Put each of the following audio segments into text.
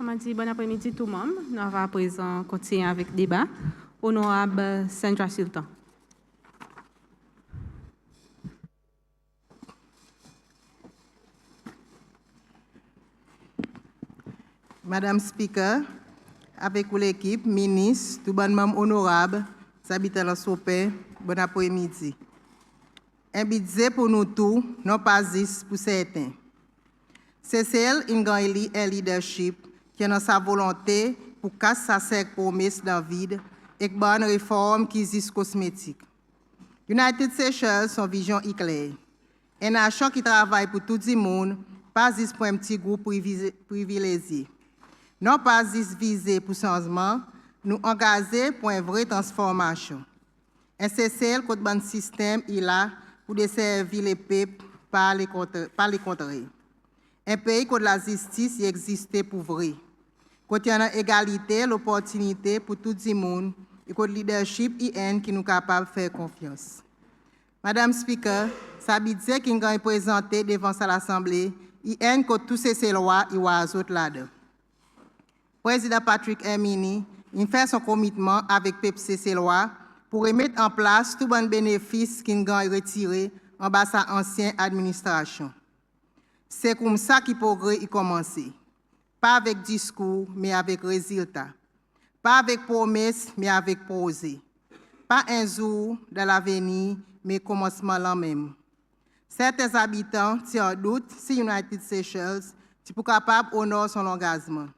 On m'a dit bon après-midi tout le monde. Nous allons à présent continuer avec le débat. Honorable Sandra Sultan. Madame Speaker, avec l'équipe, ministre, tout bon membre honorable, habitants de Sopé, bon après-midi. Un budget pour nous tous, non pas juste pour certains. C'est celle qui a un leadership qui a sa volonté pour casser sa sec promesse dans le vide et une bonne réforme qui est cosmétique. United Seychelles, son vision est claire. Un nation qui travaille pour tout le monde, pas juste pour un petit groupe privilégié. Non pas juste visé pour changement, nous engager pour une vraie transformation. Et c'est celle que le système est là pour desservir les peuples par les contraires. Un pays où la justice existe pour vrai. Quand il y a égalité, l'opportunité pour tout le monde et que le leadership est qui nous capable de faire confiance. Madame Speaker, ça budget qui est présenté devant l'Assemblée, il est que tous ces lois et les autres là-dedans. Président Patrick Hermini, il fait son commitment avec PEPCC loi pour remettre en place tout bon bénéfice qui est retiré en bas de sa ancienne administration. C'est comme ça que le progrès a commencé. Pas avec discours, mais avec résultats. Pas avec promesses, mais avec projet. Pas un jour de l'avenir, mais commencement là même. Certains habitants tiennent doute si United Seychelles est capable d'honorer son engagement.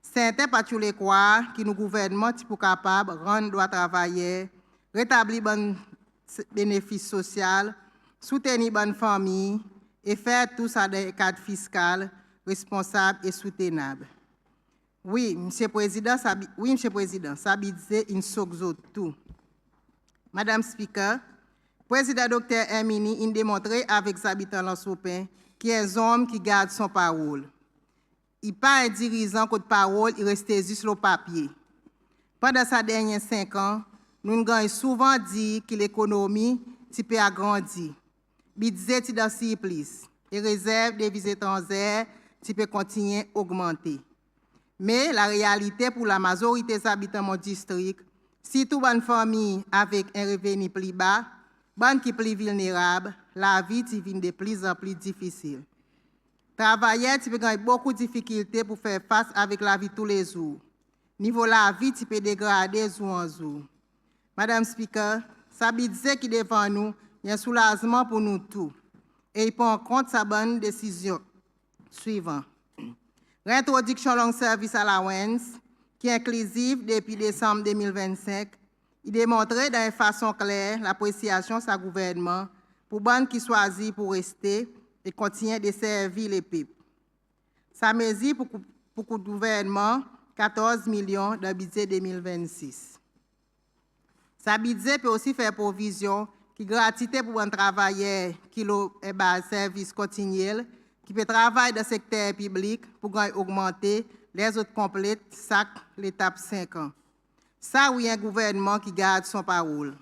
Certains pas tous les croire que nos gouvernements sont capables de rendre droit travailleurs, rétablir les bénéfices sociaux, soutenir les familles et faire tout ça dans un cadre fiscal responsable et soutenable. Oui, Monsieur le Président, ça budget une soxo tout. Madame Speaker, Président Dr. Hermini a démontré avec les habitants de Sopin qu'il est un homme qui garde son parole. Il n'est pas un dirigeant que de parole, il reste juste sur le papier. Pendant ces derniers 5 ans, nous avons souvent dit que l'économie peut agrandir. Budget dans plus et réserve des devises étrangères peut continuer à augmenter. Mais la réalité pour la majorité des habitants de mon district, si toute une famille avec un revenu plus bas, bonne qui plus vulnérable, la vie devient de plus en plus difficile. Travailleurs peut avoir beaucoup de difficultés pour faire face avec la vie tous les jours. Niveau la vie peut dégrader jour en jour. Madame Speaker, ça budget qui devant nous, il y a un soulagement pour nous tous. Et il prend en compte sa bonne décision suivante. Réintroduction long service allowance, qui est inclusive depuis décembre 2025, il démontrait d'une façon claire l'appréciation de sa gouvernement pour bonne qui choisit pour rester et continuer de servir les peuples. Ça mesure pour le gouvernement 14 millions de budget 2026. Ça budget peut aussi faire provision qui gratuité pour un travailleur qui a un service continuel, qui peut travailler dans le secteur public pour augmenter les autres complètes chaque l'étape 5 ans. Ça, oui, un gouvernement qui garde son parole.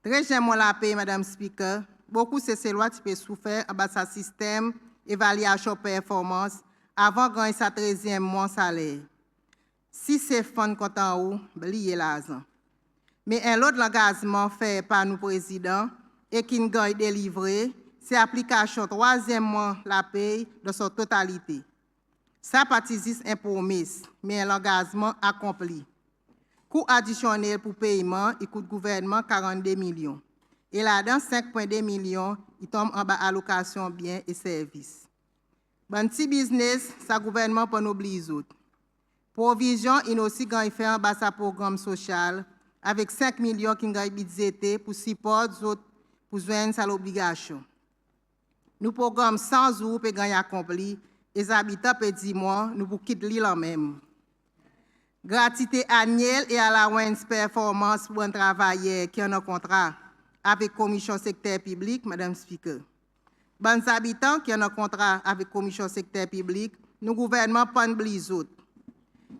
Très j'aime la paix, Madame Speaker. Beaucoup de ces lois qui peuvent souffrir en bas de système évaluation performance avant de gagner sa 13e mois salaire. Si c'est fun quand en haut, lié l'argent. Mais un autre engagement fait par nous présidents et qui nous a délivré, c'est l'application 3e mois la paye dans sa totalité. Ça participe un promesse, mais un engagement accompli. Coût additionnel pour paiement, il coûte gouvernement 42 millions. Et là-dedans, 5,2 millions, il tombe en bas allocation biens et services. Bon petit business, ça gouvernement pour nous oublier les autres. Provision, il aussi quand il fait en bas sa programme social avec 5 millions qui ont budgété pour support autres pour joindre sa l'obligation. Nous programme 100 jours pour gagner accompli, et les habitants pour 10 mois, nous pour quitter l'île en même. Gratuité annuelle et allowance performance pour un travailleur qui a un contrat avec la Commission secteur public, Madame Speaker. Bons habitants qui ont un contrat avec la Commission secteur public, nous gouvernement pas de autres.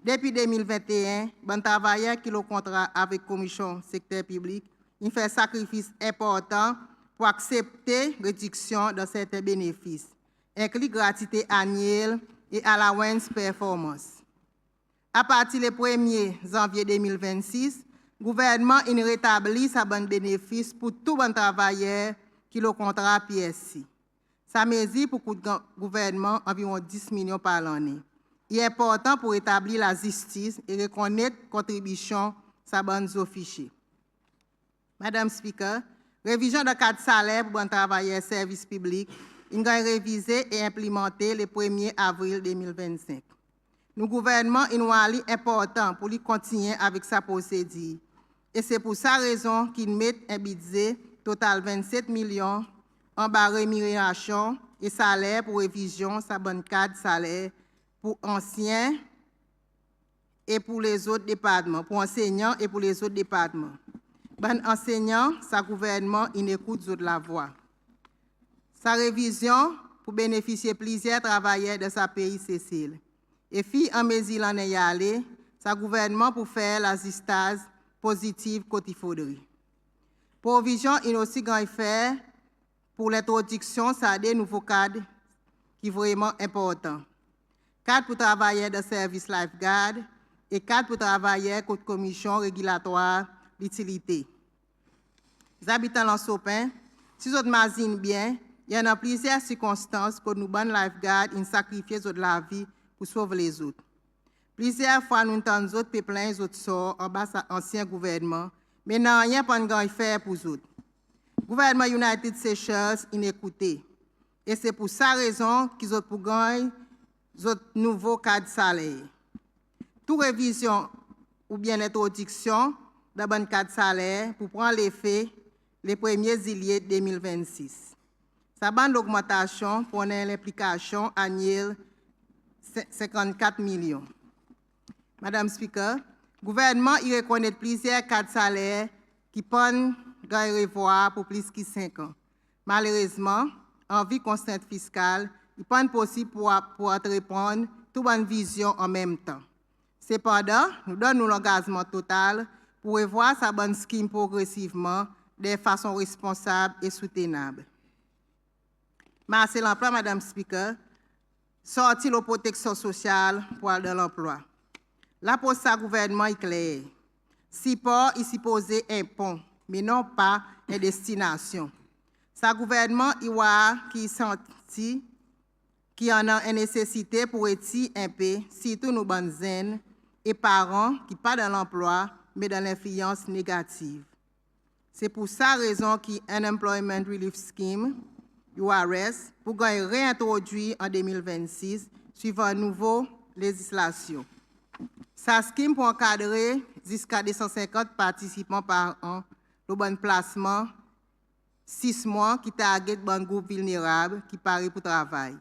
Depuis 2021, bon travailleurs qui ont un contrat avec la Commission secteur public, ils font un sacrifice important pour accepter réduction de certains bénéfices, inclus gratuité annuelle et allowance performance. À partir du 1er janvier 2026, le gouvernement rétablit sa bonne bénéfice pour tout bon travailleur qui a un contrat PSC. Ça mesure pour le gouvernement environ 10 millions par l'année. Il est important pour établir la justice et reconnaître la contribution sa bonne officiers. Madame Speaker, révision de cadre salaire pour un travailleur service public, il a révisé et implémenté le 1er avril 2025. Le gouvernement est important pour lui continuer avec sa procédure. Et c'est pour sa raison qu'il met un budget total 27 millions en bas rémunération et salaire pour révision, sa bonne cadre salaire pour anciens et pour les autres départements, pour enseignants et pour les autres départements. Bon enseignant, sa gouvernement, il écoute de la voix. Sa révision pour bénéficier plusieurs travailleurs de sa pays Cécile. Et puis, en mesure en est allé, sa gouvernement pour faire l'assistance positive côté faudrait. Provision, il aussi grand faire pour l'introduction de des nouveaux cadres qui sont vraiment importants. Cadre pour travailleurs de service lifeguard et cadre pour travailleurs contre commission régulatoire d'utilité. Les habitants de Sopin, si vous imaginez bien, il y en a plusieurs circonstances que nous, bonnes lifeguards, ils sacrifient de la vie pour sauver les autres. Plusieurs fois, nous entendons les autres peuplins, les autres sorts en bas de l'ancien gouvernement, mais non, rien pas de faire pour les autres. Le gouvernement United Seychelles inécouté. Et c'est pour sa raison qu'ils ont pour gagner un nouveau cadre de salaire. Toute révision ou bien introduction d'un bon cadre de salaire pour prendre l'effet les 1er juillet 2026. Sa bande d'augmentation pour l'implication annuelle 54 millions. Madame Speaker, le gouvernement y reconnaît plusieurs cadres de salaire qui peuvent revoir pour plus de 5 ans. Malheureusement, en vue constante fiscale, il n'est pas possible pour répondre toute bonne vision en même temps. Cependant, nous donnons l'engagement total pour revoir sa bonne scheme progressivement de façon responsable et soutenable. Merci l'emploi, Madame Speaker. Sortir la protection sociale pour de l'emploi. La pour sa gouvernement est claire. Si port est supposé un pont, mais non pas une destination. Sa gouvernement qui senti qui en a une nécessité pour être un peu, surtout nos bonnes zen et parents qui pas dans l'emploi, mais dans l'influence négative. C'est pour sa raison qu'un Unemployment Relief Scheme, URS, pour réintroduire en 2026, suivant une nouvelle législation. Sa scheme pour encadrer jusqu'à 250 participants par an, le bon placement, 6 mois qui target bon groupe vulnérable qui paraît pour travail.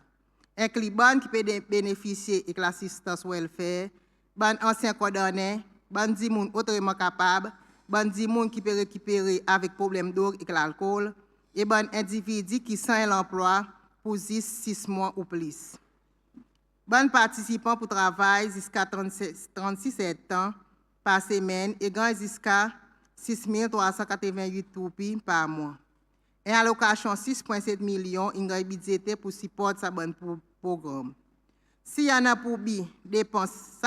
Un client qui peut bénéficier de l'assistance welfare, bon ancien condamné, bon 10 personnes autrement capables, bon 10 personnes qui peut récupérer avec problème d'eau et l'alcool, et bon individu qui sans l'emploi pour 6 mois ou plus. Bon participants pour travail jusqu'à 36 ans par semaine et gagne jusqu'à 6 388 roupies par mois. Et allocation 6,7 millions, il a budgété pour supporter ce bon programme. S'il y en a pour dépenses,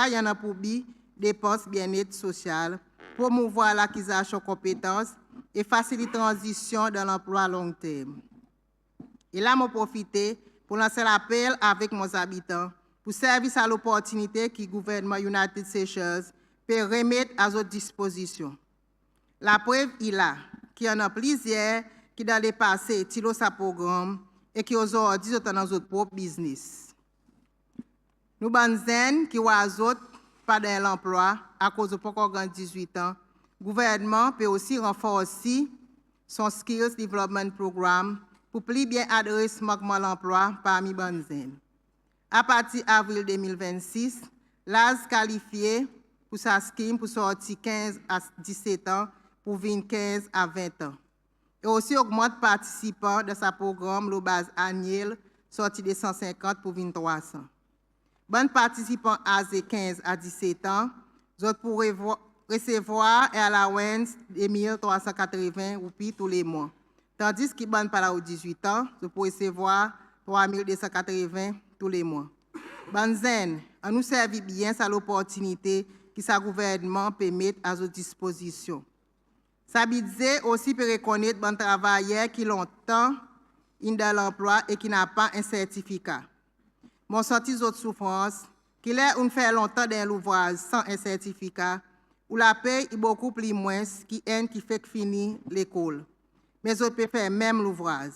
dépenses bien-être social, promouvoir l'acquisition de compétences et faciliter la transition dans l'emploi à long terme. Et là, je profite pour lancer l'appel avec mes habitants pour servir à l'opportunité que le gouvernement United Seychelles peut remettre à votre disposition. La preuve est là, qu'il y en a plusieurs qui dans le passé tirent ce programme et qui aujourd'hui sont dans notre propre business. Nous sommes qui ont pas dans l'emploi à cause de pas encore 18 ans. Le gouvernement peut aussi renforcer son Skills Development Programme pour plus bien adresser manquement l'emploi parmi Banzen. À partir d'avril 2026, l'âge qualifié pour sa scheme pour sortir 15 à 17 ans pour venir 15 à 20 ans. Et aussi augmente participants de sa programme le base annuel sorti de 150 pour venir 300. Bonnes participants âgés 15 à 17 ans, vous pourrez recevoir un allowance de 1380 roupies tous les mois. Tandis que bonnes par aux 18 ans, vous pourrez recevoir 3280 tous les mois. Banzen, on nous servit bien à l'opportunité que sa gouvernement peut mettre à votre disposition. Ça budget aussi peut reconnaître bon travailleurs qui longtemps dans l'emploi et qui n'a pas un certificat. Mon senti d'autres souffrances, qu'il est on fait longtemps dans l'ouvrage sans un certificat, où la paye est beaucoup plus moins qui fait finir l'école. Mais autres peuvent faire même l'ouvrage.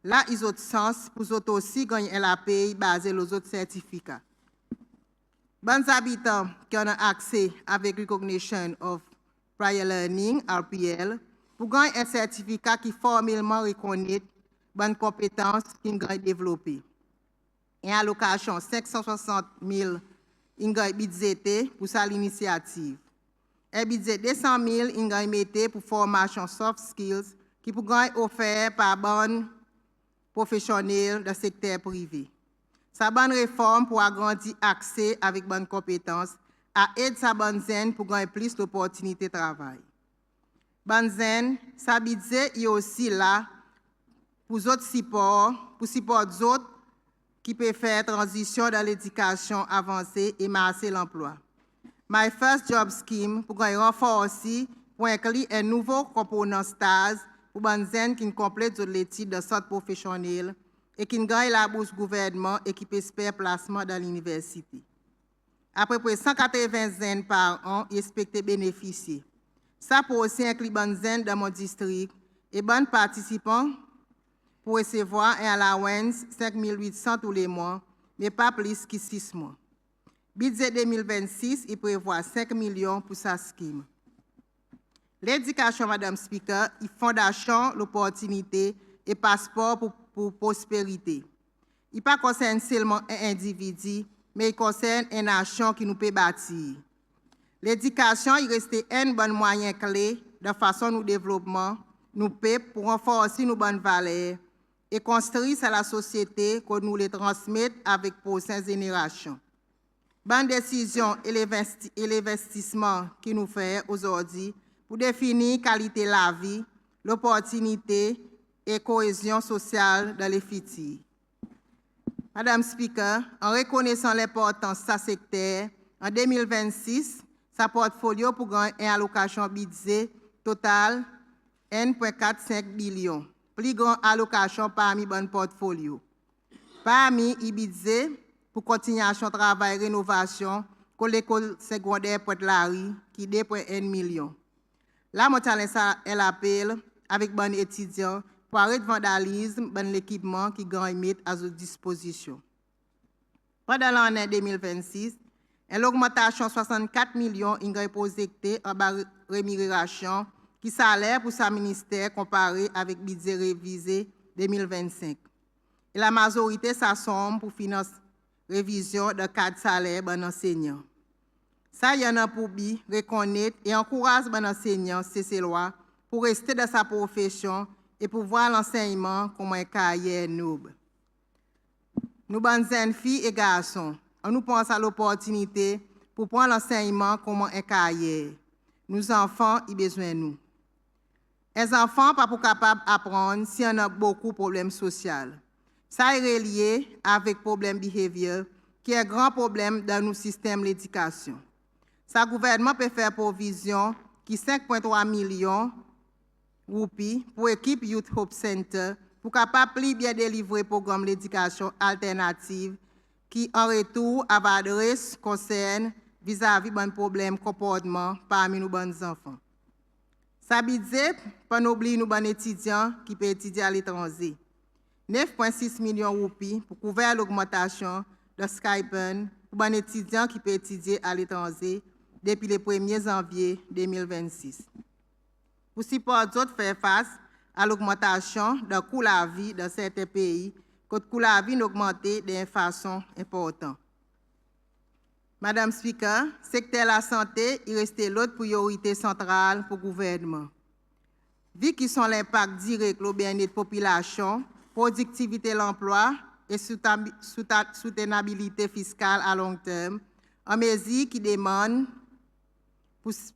Là, ils ont sens pour autres aussi gagner la paye basée sur les autres certificats. Bons habitants qui ont accès avec Recognition of Prior Learning, RPL, pour gagner un certificat qui formellement reconnaît bonnes compétences qu'ils ont développées. Et allocation 560 000 budgété pour ça l'initiative. Un budget 200 000 metté pour formation soft skills qui pour gagner offert par bonnes professionnels du secteur privé. Sa bonne réforme pour agrandir accès avec bonnes compétences à aider sa bonne zen pour gagner plus d'opportunités de travail. Bonne zen, sa budget est aussi là pour autres supports, pour supporter d'autres qui peuvent faire transition dans l'éducation avancée et masser l'emploi. My First Job Scheme pour renforcer, pour inclure un nouveau component stage pour les gens qui complètent l'étude de sorte professionnelle et qui gagnent la bourse gouvernement et qui espèrent placement dans l'université. À peu près 180 jeunes par an expectent bénéficier. Ça peut aussi inclure les jeunes dans mon district et les participants pour recevoir un allowance 5 800 tous les mois, mais pas plus que 6 mois. Budget 2026, il prévoit 5 millions pour sa scheme. L'éducation, Madame Speaker, est fondation, l'opportunité et passeport pour prospérité. Il ne concerne pas seulement un individu, mais il concerne une nation qui nous peut bâtir. L'éducation est restée un bon moyen clé de façon nous développement, nous peuples pour renforcer nos bonnes valeurs et construire sur la société que nous les transmettons avec les prochaines générations. Bonne décision et l'investissement qui nous fait aujourd'hui pour définir la qualité de la vie, l'opportunité et la cohésion sociale dans les futurs. Madame Speaker, en reconnaissant l'importance de ce secteur, en 2026, sa portfolio pour gagner une allocation budget totale 1,45 billion, plus grande allocation parmi bon portfolio. Parmi les budgets pour continuation de travail et rénovation, pour l'école secondaire Pointe-Larry, qui est 2,1 million. Là, je l'appelle avec bon étudiants pour arrêter le vandalisme, bon l'équipement qui gagne à votre disposition. Pendant l'année 2026, une augmentation de 64 millions est projetée en bas rémunération qui salaire pour sa ministère comparé avec le budget révisé 2025. Et la majorité s'assomme pour financer la révision de 4 salaires de enseignants. Ça y en a pour reconnaître et encourager les enseignants, ces lois, pour rester dans sa profession et pour voir l'enseignement comme une carrière noble. Nous, bonnes filles et garçons, on nous pense à l'opportunité pour prendre l'enseignement comme une carrière. Nos enfants ont besoin de nous. Les enfants ne sont pas capables d'apprendre si on a beaucoup de problèmes sociaux. Ça est relié avec le problème behavior, qui est un grand problème dans nos systèmes d'éducation. Le gouvernement peut faire provision qui 5,3 millions de roupies pour l'équipe Youth Hope Center pour capable plus bien délivrer le programme d'éducation alternative qui, en retour, a adresse concerne vis-à-vis de problèmes de comportement parmi nos bons enfants. Ça budget, pas oublier nos bons étudiants qui peuvent étudier à l'étranger. 9,6 millions de roupies pour couvrir l'augmentation de Skypen pour les étudiants qui peuvent étudier à l'étranger depuis le 1er janvier 2026. Pour supporter d'autres faire face à l'augmentation de coût de la vie dans certains pays, que le coût de la vie a augmenté de façon importante. Madame Speaker, le secteur de la santé est resté l'autre priorité centrale pour le gouvernement. Vu qu'ils sont l'impact direct au bien-être de la population, productivité de l'emploi et soutenabilité fiscale à long terme, en mesure qui demande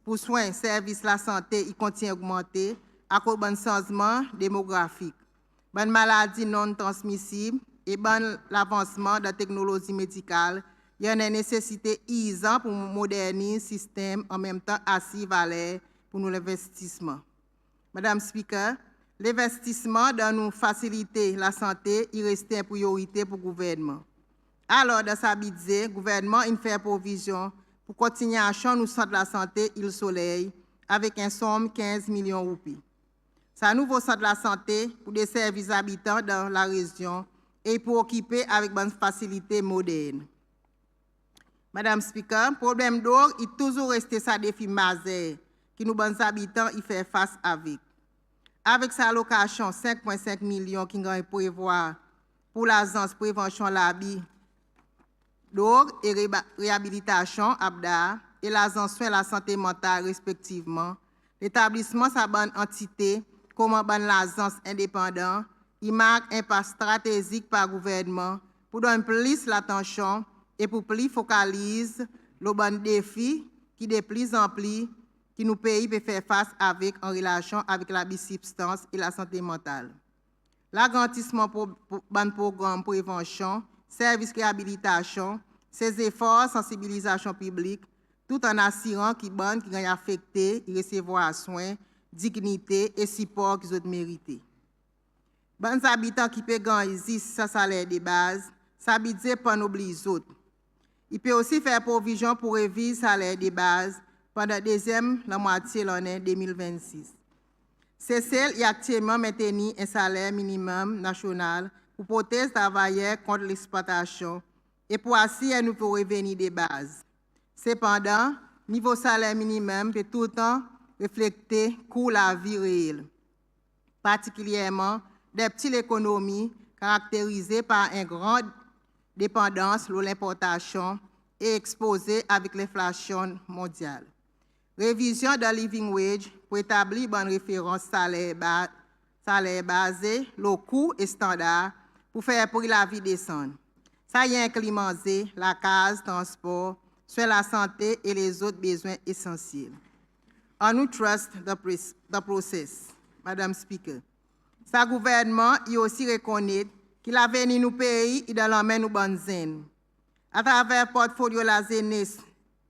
pour soins, services de la santé, il continue à augmenter à cause d'un changement démographique, bonne maladie non transmissible et bon l'avancement de la technologie médicale. Il y a une nécessité urgente pour moderniser le système en même temps assez valeur pour nous l'investissement. Madame Speaker, l'investissement dans nous faciliter la santé il reste une priorité pour le gouvernement. Alors, dans sa budget, le gouvernement il fait provision pour continuer à acheter nous centre de la santé Île Soleil avec une somme de 15 millions de roupies. C'est un nouveau centre de la santé pour des services habitants dans la région et pour occuper avec bonne facilité moderne. Madame Speaker, le problème d'eau est toujours resté sa défi majeur que nous, bons habitants, y fait face avec. Avec sa allocation 5,5 millions qui nous prévoit pour l'agence prévention l'abus d'eau et réhabilitation ABDA et l'agence soins de la santé mentale respectivement, l'établissement sa bonne entité comme bonne l'agence indépendante, il marque un pas stratégique par le gouvernement pour donner plus l'attention et pour plus focaliser le bon défi qui de plus en plus qui nous pays peut faire face avec en relation avec la substance et la santé mentale. L'agrandissement pour bon programme prévention, service réhabilitation, ces efforts sensibilisation publique, tout en assurant qu'ils bonnes qui sont affectés, ils recevoir soins, dignité et support qu'ils ont mérité. Bons habitants qui peuvent gagner sa salaire de base, ça budget pas n'oublie les autres. Il peut aussi faire provision pour réviser le salaire de base pendant la moitié de l'année 2026. C'est celle qui actuellement maintenu un salaire minimum national pour protéger les travailleurs contre l'exploitation et pour assurer un nouveau revenu de base. Cependant, le niveau salaire minimum peut tout le temps refléter le coût de la vie réelle, particulièrement des petites économies caractérisées par une grande dépendance sur l'importation et exposée avec l'inflation mondiale. Révision de living wage pour établir une référence salaire basé, le coût et standard pour faire pour la vie descendre. Ça y inclimenté la case, transport, soins la santé et les autres besoins essentiels. On nous trust the process, Madame Speaker. Sa gouvernement y aussi reconnaît qu'il a venu nous pays et dans la main nous bonnes zen. À travers le portfolio la jeunesse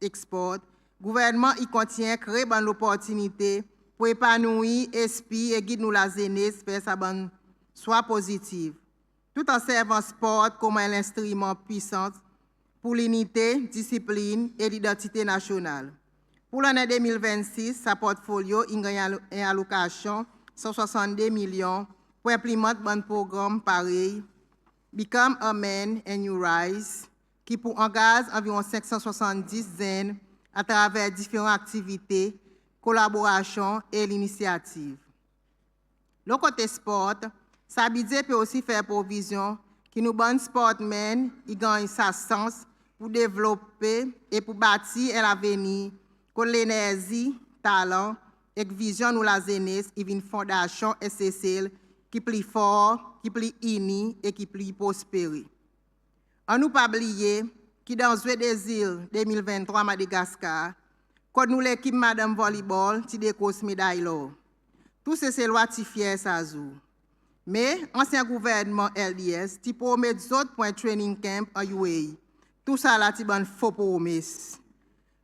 export, le gouvernement y continue à créer bonne opportunité pour épanouir, esprit et guider nous la jeunesse vers sa bonne soit positive, tout en servant sport comme un instrument puissant pour l'unité, discipline et l'identité nationale. Pour l'année 2026, sa portfolio y gagne une allocation 162 millions pour implémenter un programme pareil, Become a Man and You Rise, qui pour engage environ 570 jeunes à travers différentes activités, collaborations et l'initiative. Le côté sport, sa budget peut aussi faire provision que nos bons sportmen y gagnent sa sens pour développer et pour bâtir un avenir que l'énergie, talent et vision nous la jeunesse et une fondation SSL qui plus fort, qui plus unie et qui plus prospérée. On nous pas oublier que dans Jeux des îles 2023 à Madagascar, quand nous l'équipe Madame Volleyball, qui décroche médaille l'or. Tout c'est loi qui fier ça jour. Mais ancien gouvernement LDS, qui promet d'autres points training camp en UAE. Tout ça là, c'est une faux promesse.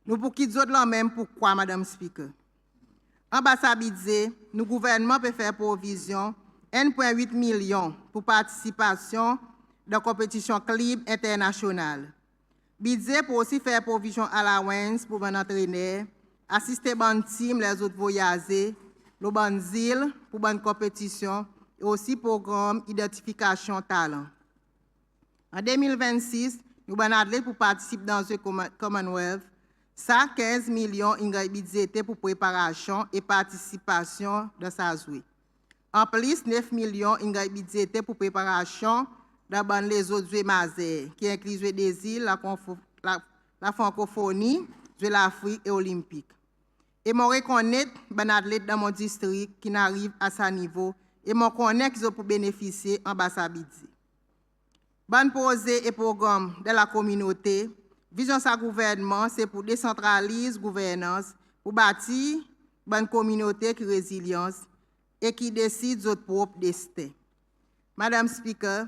Nous pour qui d'autres là même pourquoi, Madame Speaker? En bas sa budget, nous gouvernement peut faire provision 1,8 million pour participation dans la compétition CLIB internationale. Budget pour aussi faire provision allowance pour un entraîneur, assister bon team les autres voyageurs, le bon île pour une compétition et aussi programme identification talent. En 2026, nous avons athlètes pour participer dans le Commonwealth. Ça, 15 millions de budget pour préparation et participation dans sa jouée. En plus, 9 millions ont budgété pour préparation dans les autres jeux mazés, qui incluent les des îles, la francophonie, l'Afrique et olympique. Et je reconnais les athlètes dans mon district qui n'arrivent à ce niveau et je reconnais qu'ils ont pu bénéficier en bas budget. Bonne posée et programme de la communauté, vision sa gouvernement, c'est pour décentraliser la gouvernance, pour bâtir une bonne communauté qui résilience et qui décide de son propre destin. Madame Speaker,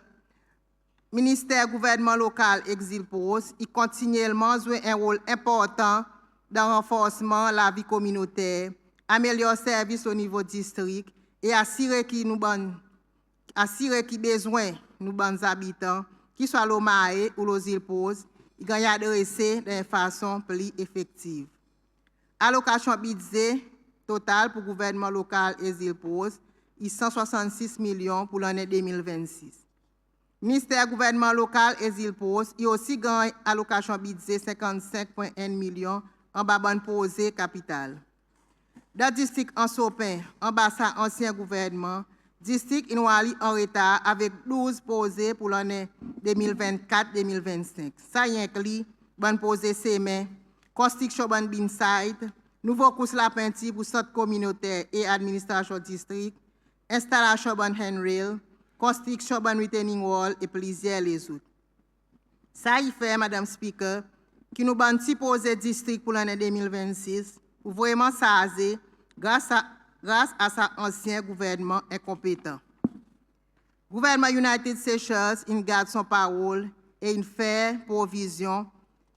ministère gouvernement local Exil Post, il continuellement joue un rôle important dans le renforcement de la vie communautaire, améliorer le service au niveau district et assurer que les besoins de nos habitants, qu'ils soient l'Omae ou les îles Post, ils gagnent adressé de façon plus effective. Allocation budget total pour le gouvernement local et îles Post, il 166 millions pour l'année 2026. Ministère gouvernement local et îles Post, il aussi gagne allocation budget 55,1 millions en bas bonne posée capitale. Dans le district en Sopin, en bas sa ancien gouvernement, district Inouali en retard avec 12 posées pour l'année 2024-2025. Ça y inclut bonne posée Sémé, construction bonne Binside, nouveau course la peinture pour centre communautaire et administration district, installation bonne handrail, construction bonne retaining wall et plusieurs les autres. Ça y fait, Madame Speaker, qui nous ban petit posé district pour l'année 2026 pour vraiment s'aser grâce à sa ancien gouvernement incompétent. Gouvernement United Seychelles, il garde son parole et il fait provision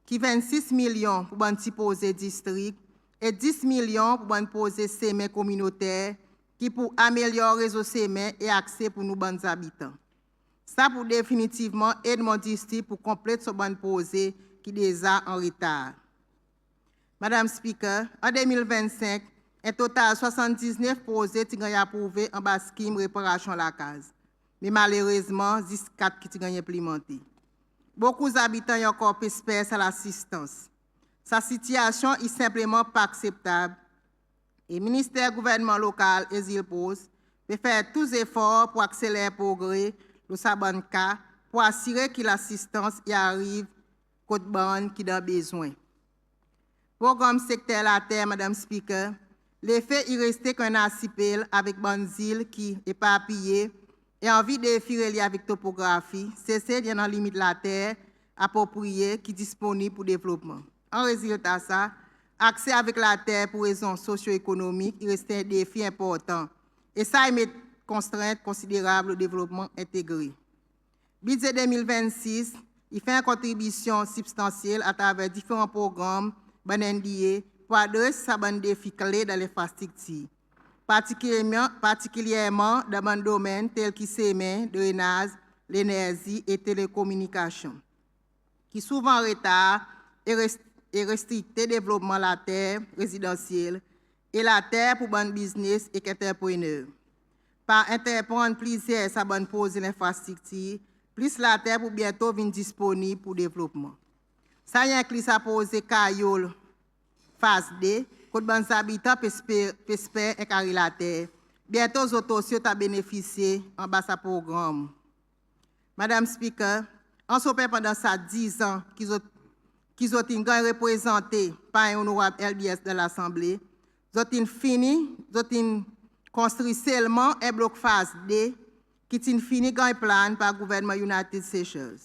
qui 26 millions pour ban petit posé district et 10 millions pour ban posé sémé communautaire qui pour améliorer le réseau sémé et accès pour nos bons habitants. Ça pour définitivement aider mon district pour compléter ce ban posé qui est déjà en retard. Madame Speaker, en 2025, un total de 79 projets qui ont été approuvés en bas scheme réparation de la case. Mais malheureusement, 14 qui ont été implémentés. Beaucoup d'habitants ont encore espéré à l'assistance. Sa situation est simplement pas acceptable. Et le ministère gouvernement local et îles Post peut faire tous les efforts pour accélérer le progrès de sa bonne cas pour assurer que l'assistance y arrive côte bonne qui a besoin. Programme secteur la terre, Madame Speaker, l'effet il restait qu'un archipel avec bonnes îles qui éparpillées et envie de filer avec topographie, c'est dans la limite de la terre appropriée qui est disponible pour le développement. En résultat, ça, accès avec la terre pour raisons socio-économiques, il restait un défi important. Et ça, il met contraintes considérables au développement intégré. Budget 2026, il fait une contribution substantielle à travers différents programmes NDA pour adresser ces défis clés dans l'infrastructure, particulièrement dans les domaines tels que le drainage, l'énergie et télécommunications, qui souvent en retard et restrictent le développement de la terre résidentielle et la terre pour bon business et entrepreneurs. Par entreprendre plusieurs sa bonne pose de l'infrastructure, plus la terre pour bientôt venir disponible pour le développement. Ça inclut sa pose Kayol phase D, que les habitants peuvent carrer la terre. Bientôt, les autosios ont bénéficié en bas de programme. Madame Speaker, en sopé pendant ça 10 ans qu'ils ont représenté par un honorable LBS de l'Assemblée, ils ont fini, ils ont construit seulement un bloc phase D qui est fini dans un plan par le gouvernement United Seychelles.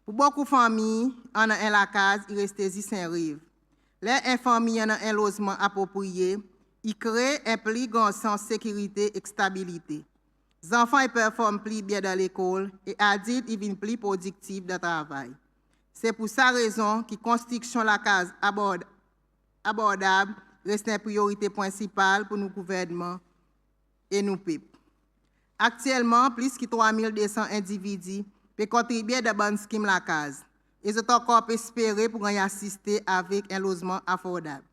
Pour beaucoup de familles, en a un la case, il reste sans rive. Les familles en a un logement approprié, il crée un plus grand sens de sécurité et de stabilité. Les enfants performent plus bien dans l'école et les adultes deviennent plus productifs dans le travail. C'est pour cette raison que la construction de la case abordable reste une priorité principale pour nos gouvernements et nos peuples. Actuellement, plus de 3200 individus peuvent contribuer à de bonnes schemes la case. Ils ont encore espéré pour y assister avec un logement abordable.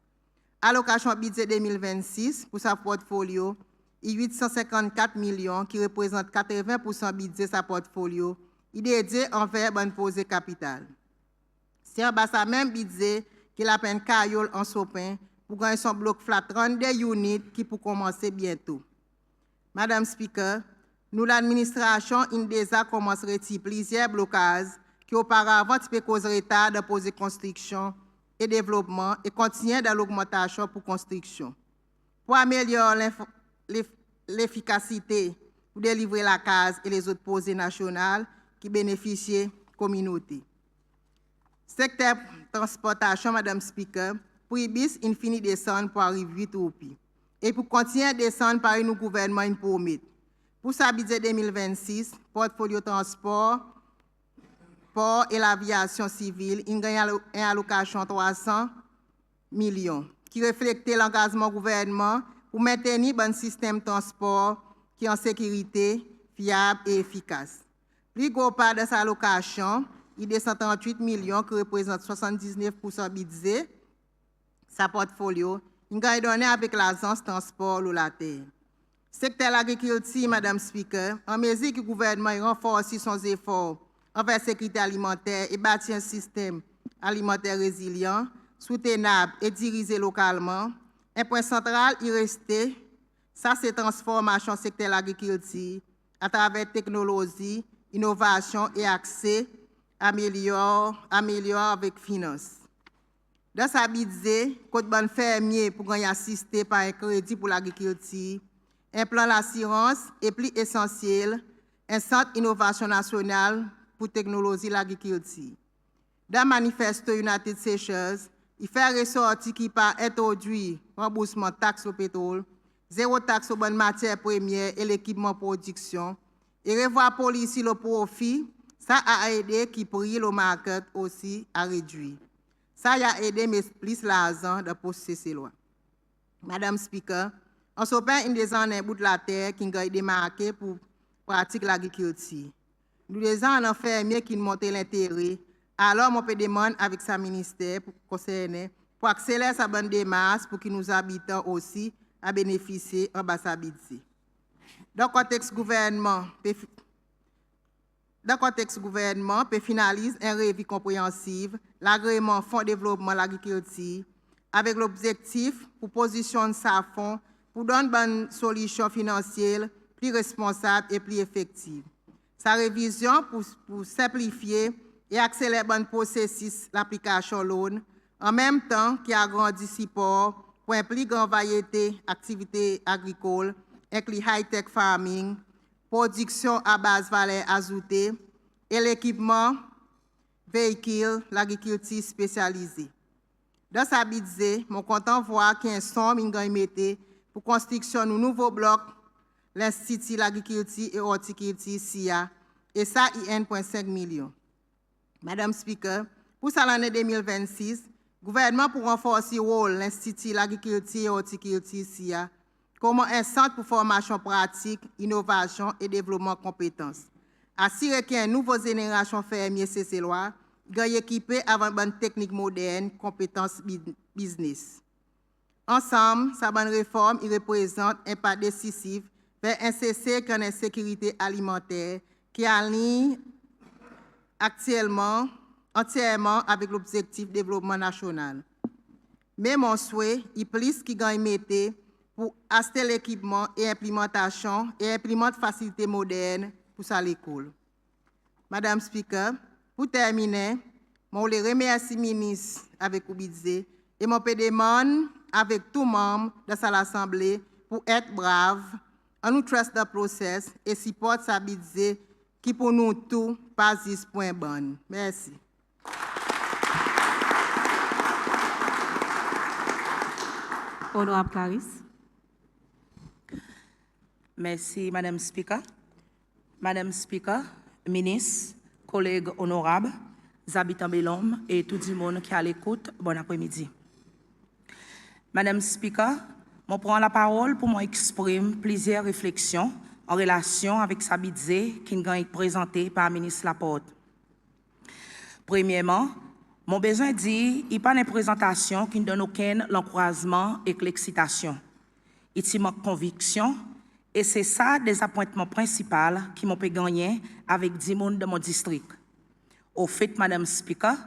Allocation budget 2026 pour sa portfolio est 854 millions qui représente 80% budget sa portfolio. Il est dédié envers bonne posée capitale. C'est en bas sa même budget qu'il a peine Kayol en Sopin pour gagner son bloc flat 32 units qui pour commencer bientôt. Madame Speaker, nous, l'administration, il déjà commencerait plusieurs blocages qui auparavant causer retard de poser construction et développement et continuer dans l'augmentation pour construction. Pour améliorer l'efficacité pour délivrer la case et les autres posées nationales qui bénéficient de la communauté. Secteur transportation, Madame Speaker, pour IBIS, il finit de descendre pour arriver vite au pied. Et pour continuer à descendre par un gouvernement, il promet. Pour sa budget 2026, portfolio transport, port et l'aviation civile, il gagne une allocation de 300 millions, qui reflète l'engagement du gouvernement pour maintenir un système de transport qui est en sécurité, fiable et efficace. Plus gros part de sa allocation, il est 138 millions qui représente 79% du budget, sa portfolio, il gagne donné avec l'agence transport ou la terre. Secteur de l'agriculture, Madame Speaker, en mesure que le gouvernement renforce ses efforts envers la sécurité alimentaire et bâtir un système alimentaire résilient, soutenable et dirigé localement, un point central y restait, ça c'est transformation secteur de l'agriculture à travers technologie, innovation et accès améliore avec finance. Dans sa budget, Côte Bonne fermier pour gagner assisté par un crédit pour l'agriculture, un plan d'assurance et plus essentiel, un centre d'innovation nationale pour technologie l'agriculture. Dans le manifeste United Seychelles, il fait ressortir qui par introduit remboursement de taxes au pétrole, zéro taxe aux bonnes matières premières et l'équipement de production, et revoir policy le profit, ça a aidé qui prie le market aussi à réduire. Ça a aidé mais plus l'argent de poster ces lois. Madame Speaker, on se peint une des années bout de la terre qui a démarqué pour pratiquer l'agriculture. Nous les en fermiers qui montent l'intérêt. Alors, on peut demander avec sa ministère concerné pour accélérer sa bonne démarche pour que nous habitants aussi à bénéficier en bas sa budget. Dans le contexte gouvernement, peut finaliser un revue compréhensive, l'agrément Fonds de développement de l'agriculture, avec l'objectif pour positionner sa fonds pour donner une bonne solution financière plus responsable et plus effective. Sa révision pour simplifier et accélérer le processus d'application loan, en même temps qu'il agrandit support pour une plus grande variété d'activités agricoles, inclut high-tech farming, production à base valeur ajoutée et l'équipement véhicule, l'agriculture spécialisée. Dans sa budget, je suis content de voir qu'il y a une somme qui pour construction de nouveaux blocs, l'Institut de l'agriculture et horticulture SIA, et ça, il y a 1,5 million. Madame Speaker, pour l'année 2026, le gouvernement pour renforcer le rôle de l'Institut de l'agriculture et horticulture SIA, comme un centre pour formation pratique, innovation et développement de compétences. Assurer qu'il y ait une nouvelle génération fermière CCLOA, équipée avec une bonne technique moderne, compétences business. Ensemble, sa bonne réforme il représente un pas décisif vers un CC qui est sécurité alimentaire qui est en ligne actuellement entièrement avec l'objectif de développement national. Mais mon souhait est plus qu'il gagne pour acheter l'équipement et implémentation et implémente facilités modernes pour ça l'école. Madame Speaker, pour terminer, je remercie le ministre avec le budget et je demande avec tout membre de l'Assemblée pour être brave, en nous trust the process et supporter sa budget qui pour nous tous pas 10 points bon. Merci. Honorable Clarisse. Merci, Madame Speaker. Madame Speaker, ministre, collègues honorables, habitants Belhomme et tout le monde qui est à l'écoute, bon après-midi. Madame Speaker, je prends la parole pour m'exprimer plusieurs réflexions en relation avec sa budget qui est présentée par le ministre Laporte. Premièrement, mon besoin dit qu'il n'y a pas de présentation qui ne donne aucun encouragement et l'excitation. Il manque conviction et c'est ça des appointements principaux qui m'ont gagné avec 10 personnes de mon district. Au fait, Madame Speaker,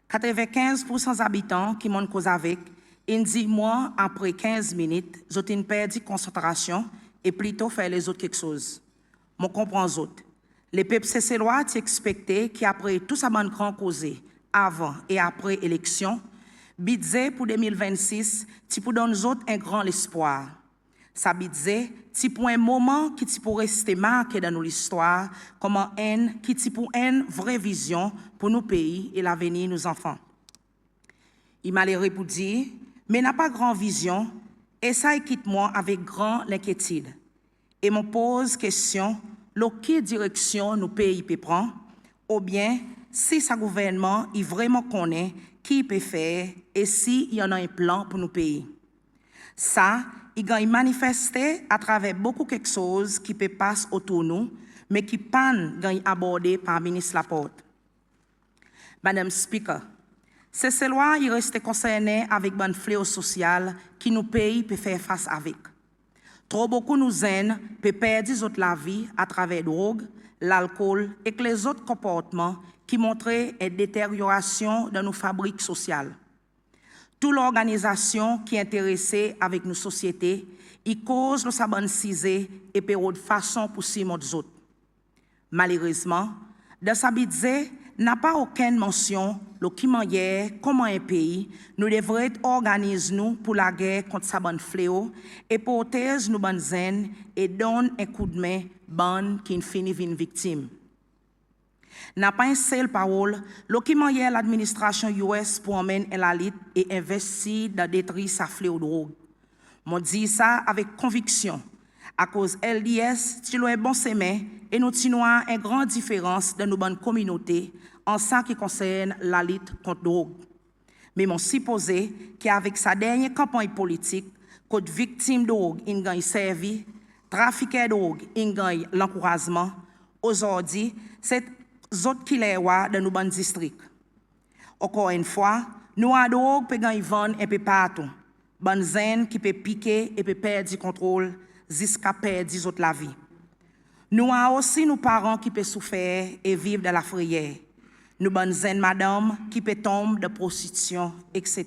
95% des habitants qui m'ont causé avec, ils disent moi, après 15 minutes, j'ai perdu concentration et plutôt faire les autres quelque chose. Mon comprends autres. Les peuples cécélois t'expectaient qu'après tout ça ban grand causé, avant et après élection, budget pour 2026, tu pour donner aux autres un grand espoir. Ça budget, tu pour un moment qui tu pour rester marqué dans l'histoire, comme un haine qui tu pour une vraie vision pour nos pays et l'avenir de nos enfants. Il m'a l'air pour dire, mais n'a pas grand vision, et ça quitte moi avec grand inquiétude. Et me pose question, quelle direction nos pays peut prendre, ou bien si sa gouvernement il vraiment connaît qui peut faire et s'il y en a un plan pour nos pays. Ça, il a manifesté à travers beaucoup quelque chose qui peut passer autour de nous, mais qui pas abordé par le ministre Laporte. Madame Speaker, ces lois il reste concerné avec un fléau social qui nos pays peut faire face avec. Trop beaucoup nous aident peut perdre la vie à travers la drogue, l'alcool et les autres comportements qui montrent une détérioration de nos fabriques sociales. Toute l'organisation qui est intéressée avec nos sociétés, il cause nos sabancisés et période de façon pour s'y autres. Malheureusement, dans sa budget, n'a pas aucune mention comment un pays nous devrait organiser nous pour la guerre contre sa bonne fléau et protéger nos bonnes zen et donne un coup de main bonne qui finit une victime. N'a pas une seule parole, l'administration US pour emmener la lutte et investir dans détruire sa fléau de drogue. Moi dis ça avec conviction. À cause LDS, tu l'as bon semé et nous tenons une grande différence dans nos bonnes communautés en ce qui concerne la lutte contre la drogue. Mais mon supposé qu'avec sa dernière campagne politique, contre victime de drogue, il gagne servi, trafiquant de drogue, il gagne l'encouragement. Aujourd'hui, c'est autres qui les voient dans nos bonnes districts. Encore une fois, nous à drogue peut gagner vendre un peu partout. Bonne zen qui peut piquer et peut perdre du contrôle jusqu'à perdre autres la vie. Nous avons aussi nos parents qui peuvent souffrir et vivre de la frayeur. Nous bonnes zen madame qui peut tomber de prostitution, etc.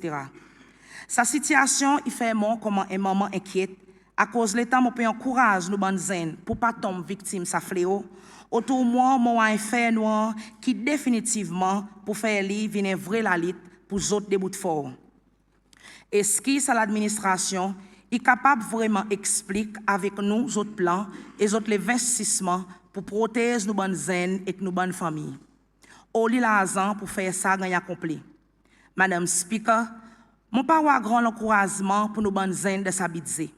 Sa situation il fait moi comme un maman inquiète à cause de l'État peut encourager nous bonnes zen pour pas tomber victime sa fléau. Autour de moi un fait noir qui définitivement pour faire vivre une vraie la lutte pour les autres débouts de fort. Est-ce que l'administration est capable vraiment d'expliquer avec nous autres plans et autres investissements pour protéger nos bonnes zen et nos bonnes familles? Au lieu l'argent pour faire ça, gagne accompli. Madame Speaker, mon pas un grand encouragement pour nos bonnes zen de sa budget.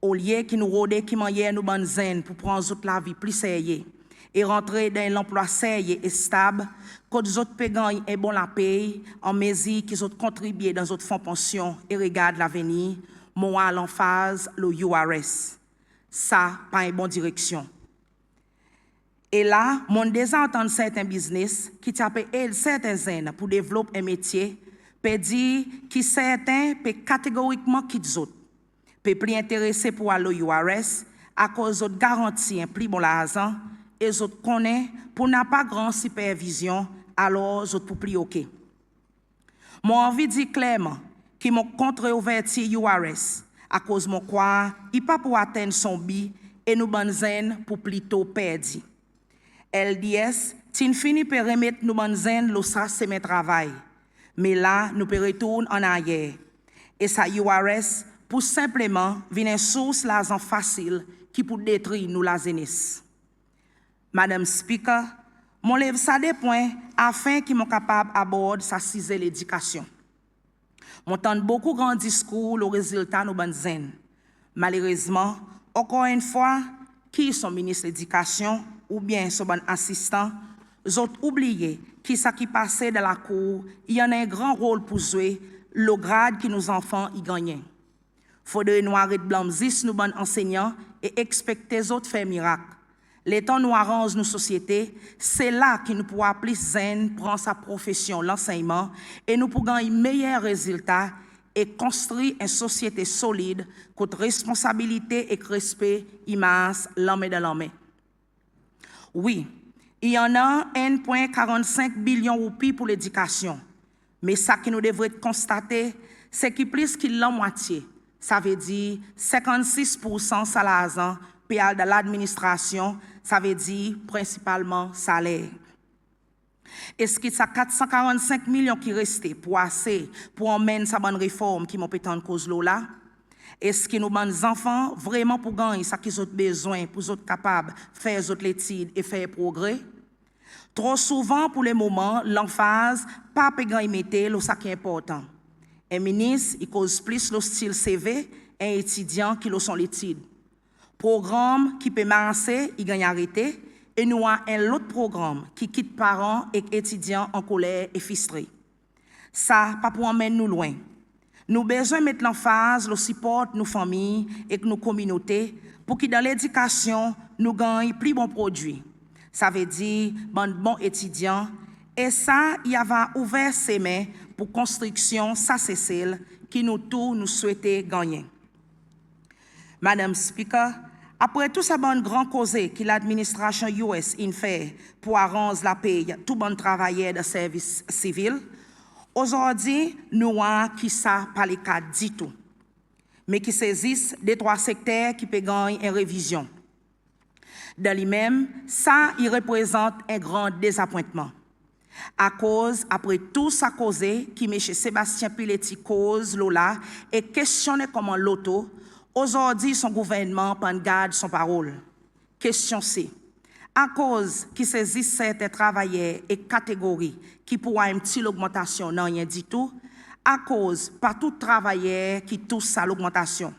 Au lieu qui nous rôde qui manière nos bonnes zen pour prendre toute la vie plus sérieuse et rentrer dans l'emploi sérieux et stable, que les autres payent et bon la paye en mesure qu'ils ont contribué dans notre fonds pension et regardent l'avenir, moi l'emphase le URS. Ça, pas une bonne direction. Et là, mon désir entendre certains business qui tapent certains zen pour développer un métier, peut dire que certains peuvent catégoriquement quitter les autres, peuvent plus intéresser pour aller au URS à cause de garantie un plus bon l'argent et les autres connaissent pour n'a pas grande supervision alors les autres pour plus ok. Mon envie de dire clairement que mon contre-ouverture URS à cause mon quoi, il pas pour atteindre son but et nous bonnes zen pour plutôt perdre. LDS, tin fini peut remettre nous bonnes zen le ça c'est mon travail. Mais là, nous peut retourner en arrière. Et ça URS pour simplement venir une source l'argent facile qui peut détruire nous la jeunesse. Madame Speaker, mon lève ça des points afin qu'ils soient capables d'aborder sa sixième l'éducation. M'entend beaucoup grands discours, le résultat nous bonnes zen. Malheureusement, encore une fois, qui sont ministres de l'éducation ou bien son bon assistant, ils ont oublié qui ça qui passait dans la cour, il y en a un grand rôle pour jouer le grade que nos enfants y gagnent. Faudrait noir et blanc nous bon enseignants et expecter les autres faire miracle. Les temps nous arrangent nos sociétés, c'est là que nous pourrons plus zen prendre sa profession, l'enseignement, et nous pourrons gagner meilleurs résultats et construire une société solide, contre responsabilité et respect immense, l'homme de l'homme. Oui, il y en a 1,45 billion de roupies pour l'éducation. Mais ça que nous devrions constater, c'est que plus que la moitié, ça veut dire 56% salaire payé de l'administration, ça veut dire principalement salaire. Est-ce qu'il y a 445 millions qui restent pour assez pour emmener sa bonne réforme qui m'a pété en cause là? Est-ce que nous bonnes enfants vraiment pour gagner ça qu'ils ont besoin pour être capables de faire l'étude et faire progrès? Trop souvent pour le moment, l'emphase pas gagner mettre ça qui est important. Un ministre, il cause plus le style CV, un étudiant qui le sont l'étude. Programme qui peut marcher, il gagne arrêté. Et nous avons un autre programme qui quitte parents et étudiants en colère et frustrés. Ça, pas pour emmener nous loin. Nous avons besoin de mettre l'emphase, le support de nos familles et de nos communautés pour que dans l'éducation, nous gagnions plus bons produits. Ça veut dire bons étudiants. Et ça, il y avait ouvert ses mains pour construction, ça c'est celle qui nous tous nous souhaitons gagner. Madame Speaker, après tout ça bonne grand cause que l'administration US fait pour arranger la paye tout bon travailleur de service civil, aujourd'hui, nous avons qui ça pas les cas du tout, mais qui saisissent des 3 secteurs qui peuvent gagner une révision. Dans lui-même, ça, il représente un grand désappointement. À cause, après tout ça causé, qui M. Sébastien Piletti cause Lola et questionne comment l'auto, aujourd'hui son gouvernement prend garde son parole. Question C. À cause qui saisissent certains travailleurs et catégories qui pourraient une petite augmentation, non rien du tout, à cause par tout travailleur qui touche à l'augmentation.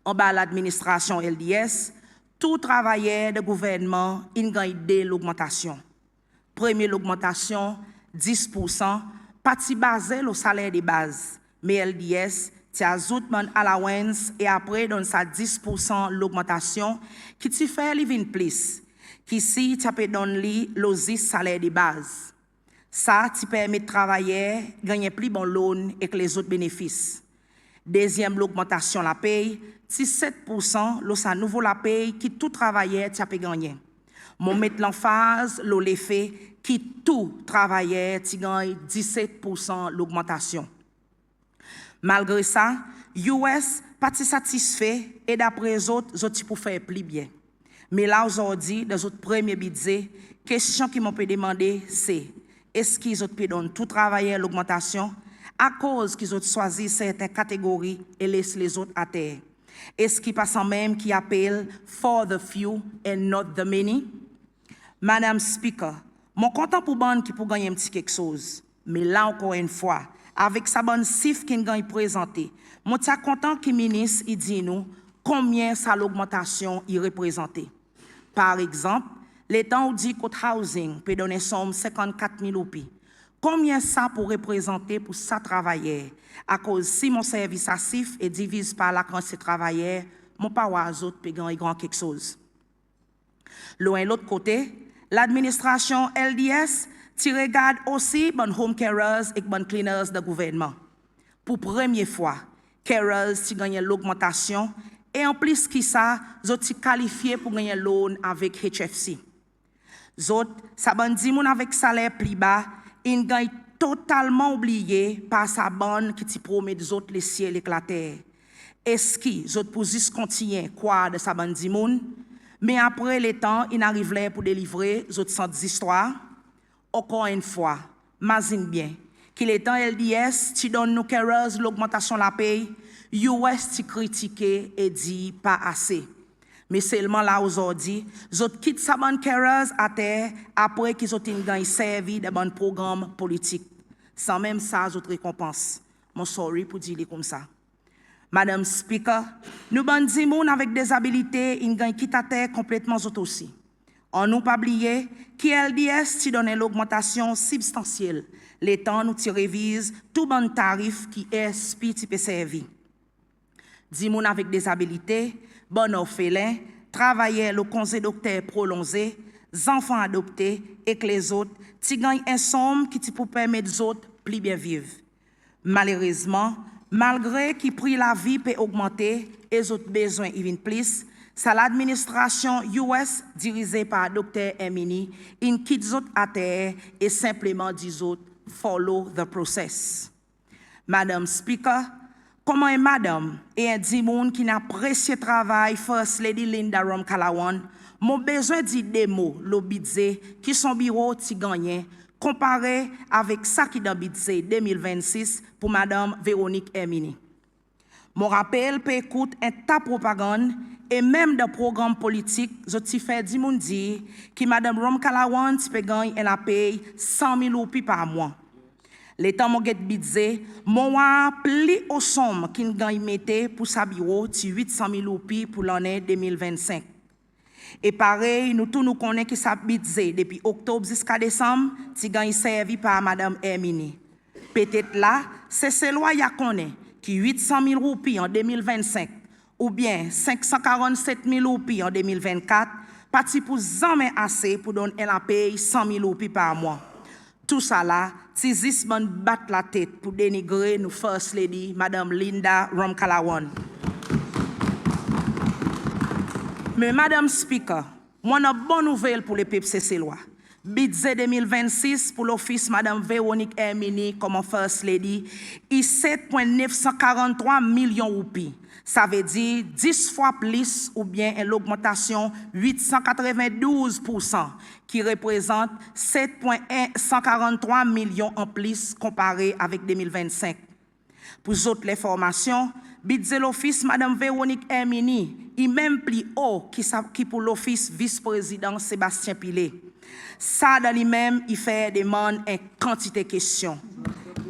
En bas l'administration LDS, tout travailleur de gouvernement, il gagne dès l'augmentation. Première augmentation, 10%, partie basée au salaire de base. Mais LDS, tia zoutman allowance et après donne ça 10% l'augmentation qui t'y fait living plus. Qui si tu peux donner le salaire de base. Ça, tu permet de travailler, gagner plus bon loan et que les autres bénéfices. Deuxième l'augmentation la paye, 7% le nouveau la paye qui tout travailleur tu peux gagner. Mon mettre l'emphase, l'effet qui tout travailleur tu gagne 17% l'augmentation. Malgré ça, US pas satisfait et d'après les autres pour faire plus bien. Mais là aujourd'hui, dans notre premier budget, question qui m'ont demandé c'est est-ce qu'ils ont pu donner tout travailleur l'augmentation à cause qu'ils ont choisi certaines catégories et laissent les autres à terre? Est-ce qu'ils passent en même qui appelle for the few and not the many? Madame Speaker, mon content pour bande qui pour gagner un petit quelque chose. Mais là encore une fois, avec sa bonne chiffre qu'il gagne présenté, mon tia content que le ministre il dit nous combien ça l'augmentation y représentait. Par exemple, l'État dit que le housing peut donner somme 54 000 roupies. Combien ça pour représenter pour ça travailleur? À cause si mon service actif est divisé par la quantité de travailleurs, mon pas oiseau peut gagner grand quelque chose. Loin l'autre côté, l'administration LDS tu regardes aussi bon home carers et bon cleaners de gouvernement. Pour première fois, carers tu gagnes l'augmentation et en plus qui ça, tu qualifié pour gagner loan avec HFC. Zot, ça bon dit moun avec salaire plus bas, il gagne totalement oublié par sa bonne qui te promet des autres les ciels et la terre. Est-ce qu'ils autres pour juste continuer quoi de sa bonne dit moun? Mais après le temps, il arrive là pour délivrer les autres sans histoires. Encore une fois, imagine bien qu'il est temps LDS, tu donnes nos carers l'augmentation de la paye, US tu critiques et dit pas assez. Mais seulement là aujourd'hui, ils ont quitté sa bonne carers à terre après qu'ils ont servi de bons programmes politiques. Sans même ça, ils ont récompense. Mon sorry pour dire comme ça. Madame Speaker, nous bandits avec des habilités, ils gagnent quitte à terre complètement aussi. On nous pas oublié qui LDS qui donne l'augmentation substantielle. L'État nous révise tout bon tarif qui est peut servir. Dis moun avec des habilités, bon orphelin, travailleurs le conseil docteur prolongé, enfants adoptés et que les autres, tu gagnes un somme qui te permettre aux autres plus bien vivre. Malheureusement, malgré qui prix la vie peut augmenter et les autres besoins y viennent plus, c'est l'administration US dirigée par Dr. Emini, in quitte les autres à terre et simplement dit autres follow the process. Madame Speaker, comment est madame et un dimoun qui n'apprécie le travail First Lady Linda Rom-Kalawan, mon besoin dit des mots, le budget qui son bureau ti gagné, comparé avec ça qui dans le budget 2026 pour madame Véronique Hermini. Mon rappel peut écouter un tas propagande et même dans programme politique, je t'ai fait dire mon dire que madame Rom-Kalawan peut gagner la paye 100 000 roupies par mois. L'état mon get budget, mon pli au somme qui gagne mette pour sa bureau, 800 000 roupies pour l'année 2025. Et pareil, nous tous nous connaissons que ça budget depuis octobre jusqu'à décembre, tu gagne servi par madame Hermini. Peut-être là, c'est loi ya connaît qui 800 000 roupies en 2025 ou bien 547 000 roupies en 2024, parti pour jamais assez pour donner la paye 100 000 roupies par mois. Tout ça là, Tizis man bat la tête pour dénigrer nous First Lady, Madame Linda Rom-Kalawan. Mais Madame Speaker, moi j'ai une bonne nouvelle pour les peuples cécélois. Budget 2026 pour l'office Madame Véronique Hermini comme First Lady, est 7,943 millions roupies. Ça veut dire 10 fois plus ou bien l'augmentation 892%, qui représente 7,143 millions en plus comparé avec 2025. Pour d'autres les formations, budget l'office Madame Véronique Hermini est même plus haut qui pour l'office vice-président Sébastien Pilé. Ça dans lui-même, il fait demande une quantité de questions.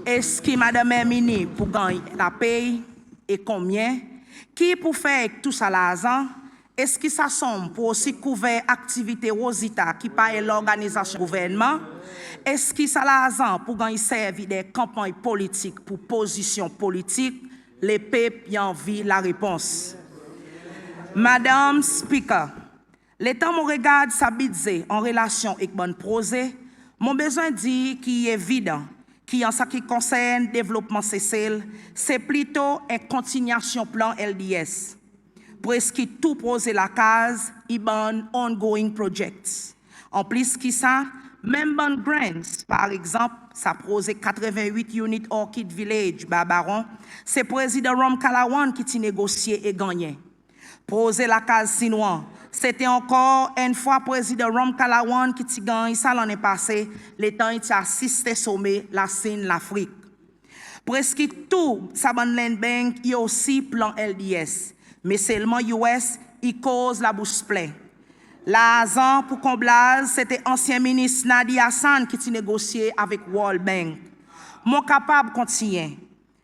Est-ce que Madame Hermini pour gagner la paye et combien? Qui pour faire tout ça l'argent? Est-ce que ça semble pour aussi couvrir activité Rosita qui paye l'organisation gouvernement? Est-ce que ça l'argent pour gagner servir des campagnes politiques pour position politique? Les peuples y envie la réponse. Madame Speaker, l'état mon regarde sa budget en relation avec bon projet, mon besoin dit qui est évident, qui en ce qui concerne développement CCL, c'est plutôt une continuation plan LDS. Presque tout projet la case, IBAN ongoing projects. En plus que ça, même bon grants, par exemple, ça projet 88 units Orchid Village, Barbaron, c'est président Rom-Kalawan qui t'y négocié et gagné. Projet la case Sinois, c'était encore une fois président Rom-Kalawan qui t'y gagne, ça l'année passée, le temps il a assisté sommet la Sine, l'Afrique. Presque tout, ça bon land bank, il y a aussi plan LDS. Mais seulement US, il cause la bouche pleine. L'argent pour comblage, c'était ancien ministre Nadi Hassan qui t'y négocié avec World Bank. Mon capable continuer.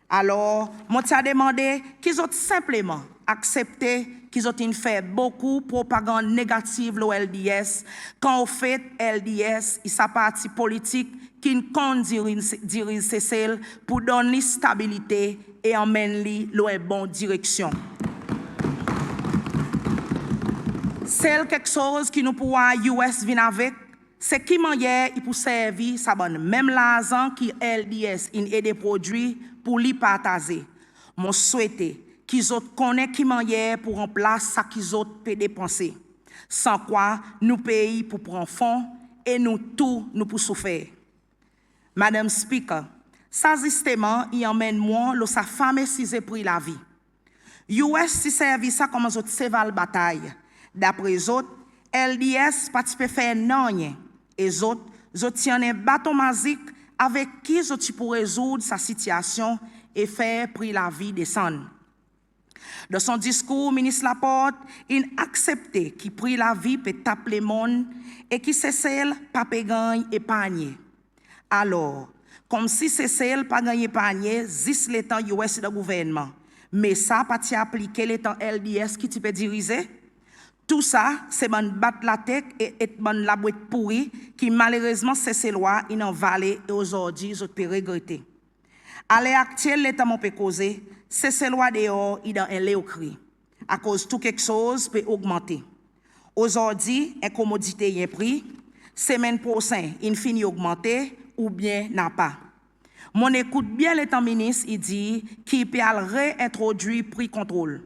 Alors, moi t'ai demandé qu'ils ont simplement accepté qu'ils ont fait beaucoup de propagande négative au LDS, quand au fait, LDS, il sa parti politique qui ne compte diriger celle pour donner stabilité et emmener la bonne direction. C'est quelque chose qui nous pourra US venir avec, c'est qui manière il peut servir ça bonne même l'argent qui LDS et des produits pour les partager. Mon souhaité qu'ils autres connaissent qui manière pour remplacer ça qu'ils autres peut dépenser. Sans quoi nous payons pour prendre fond et nous tout nous pour souffrir. Madame Speaker, ça justement il emmène moi le sa femme si j'ai pris la vie. US si servi ça comme autres séval bataille. D'après les autres, LDS pas peut faire rien. Et les autres tiennent un bâton magique avec qui ils pour résoudre sa situation et faire prix la vie descendre. Dans son discours, le ministre Laporte, il a accepté qu'il prit la vie pour taper le monde et qui c'est celle pas gagner épargner. Alors, comme si c'est celle pas gagner épargner, juste les temps US de gouvernement. Mais ça pas appliqué les temps LDS qui peut diriger. Tout ça, c'est bon battre la tête et bon la boîte pourrie qui malheureusement c'est ces lois in en vallée et aujourd'hui je peux regretter. À l'heure actuelle, l'État m'a peut causer, c'est ces lois dehors il dans un léocri. À cause tout quelque chose peut augmenter. Aujourd'hui, une commodité y est prix, semaine prochaine, il finit augmenter ou bien n'a pas. Mon écoute bien l'État ministre, il dit qu'il peut réintroduire prix contrôle.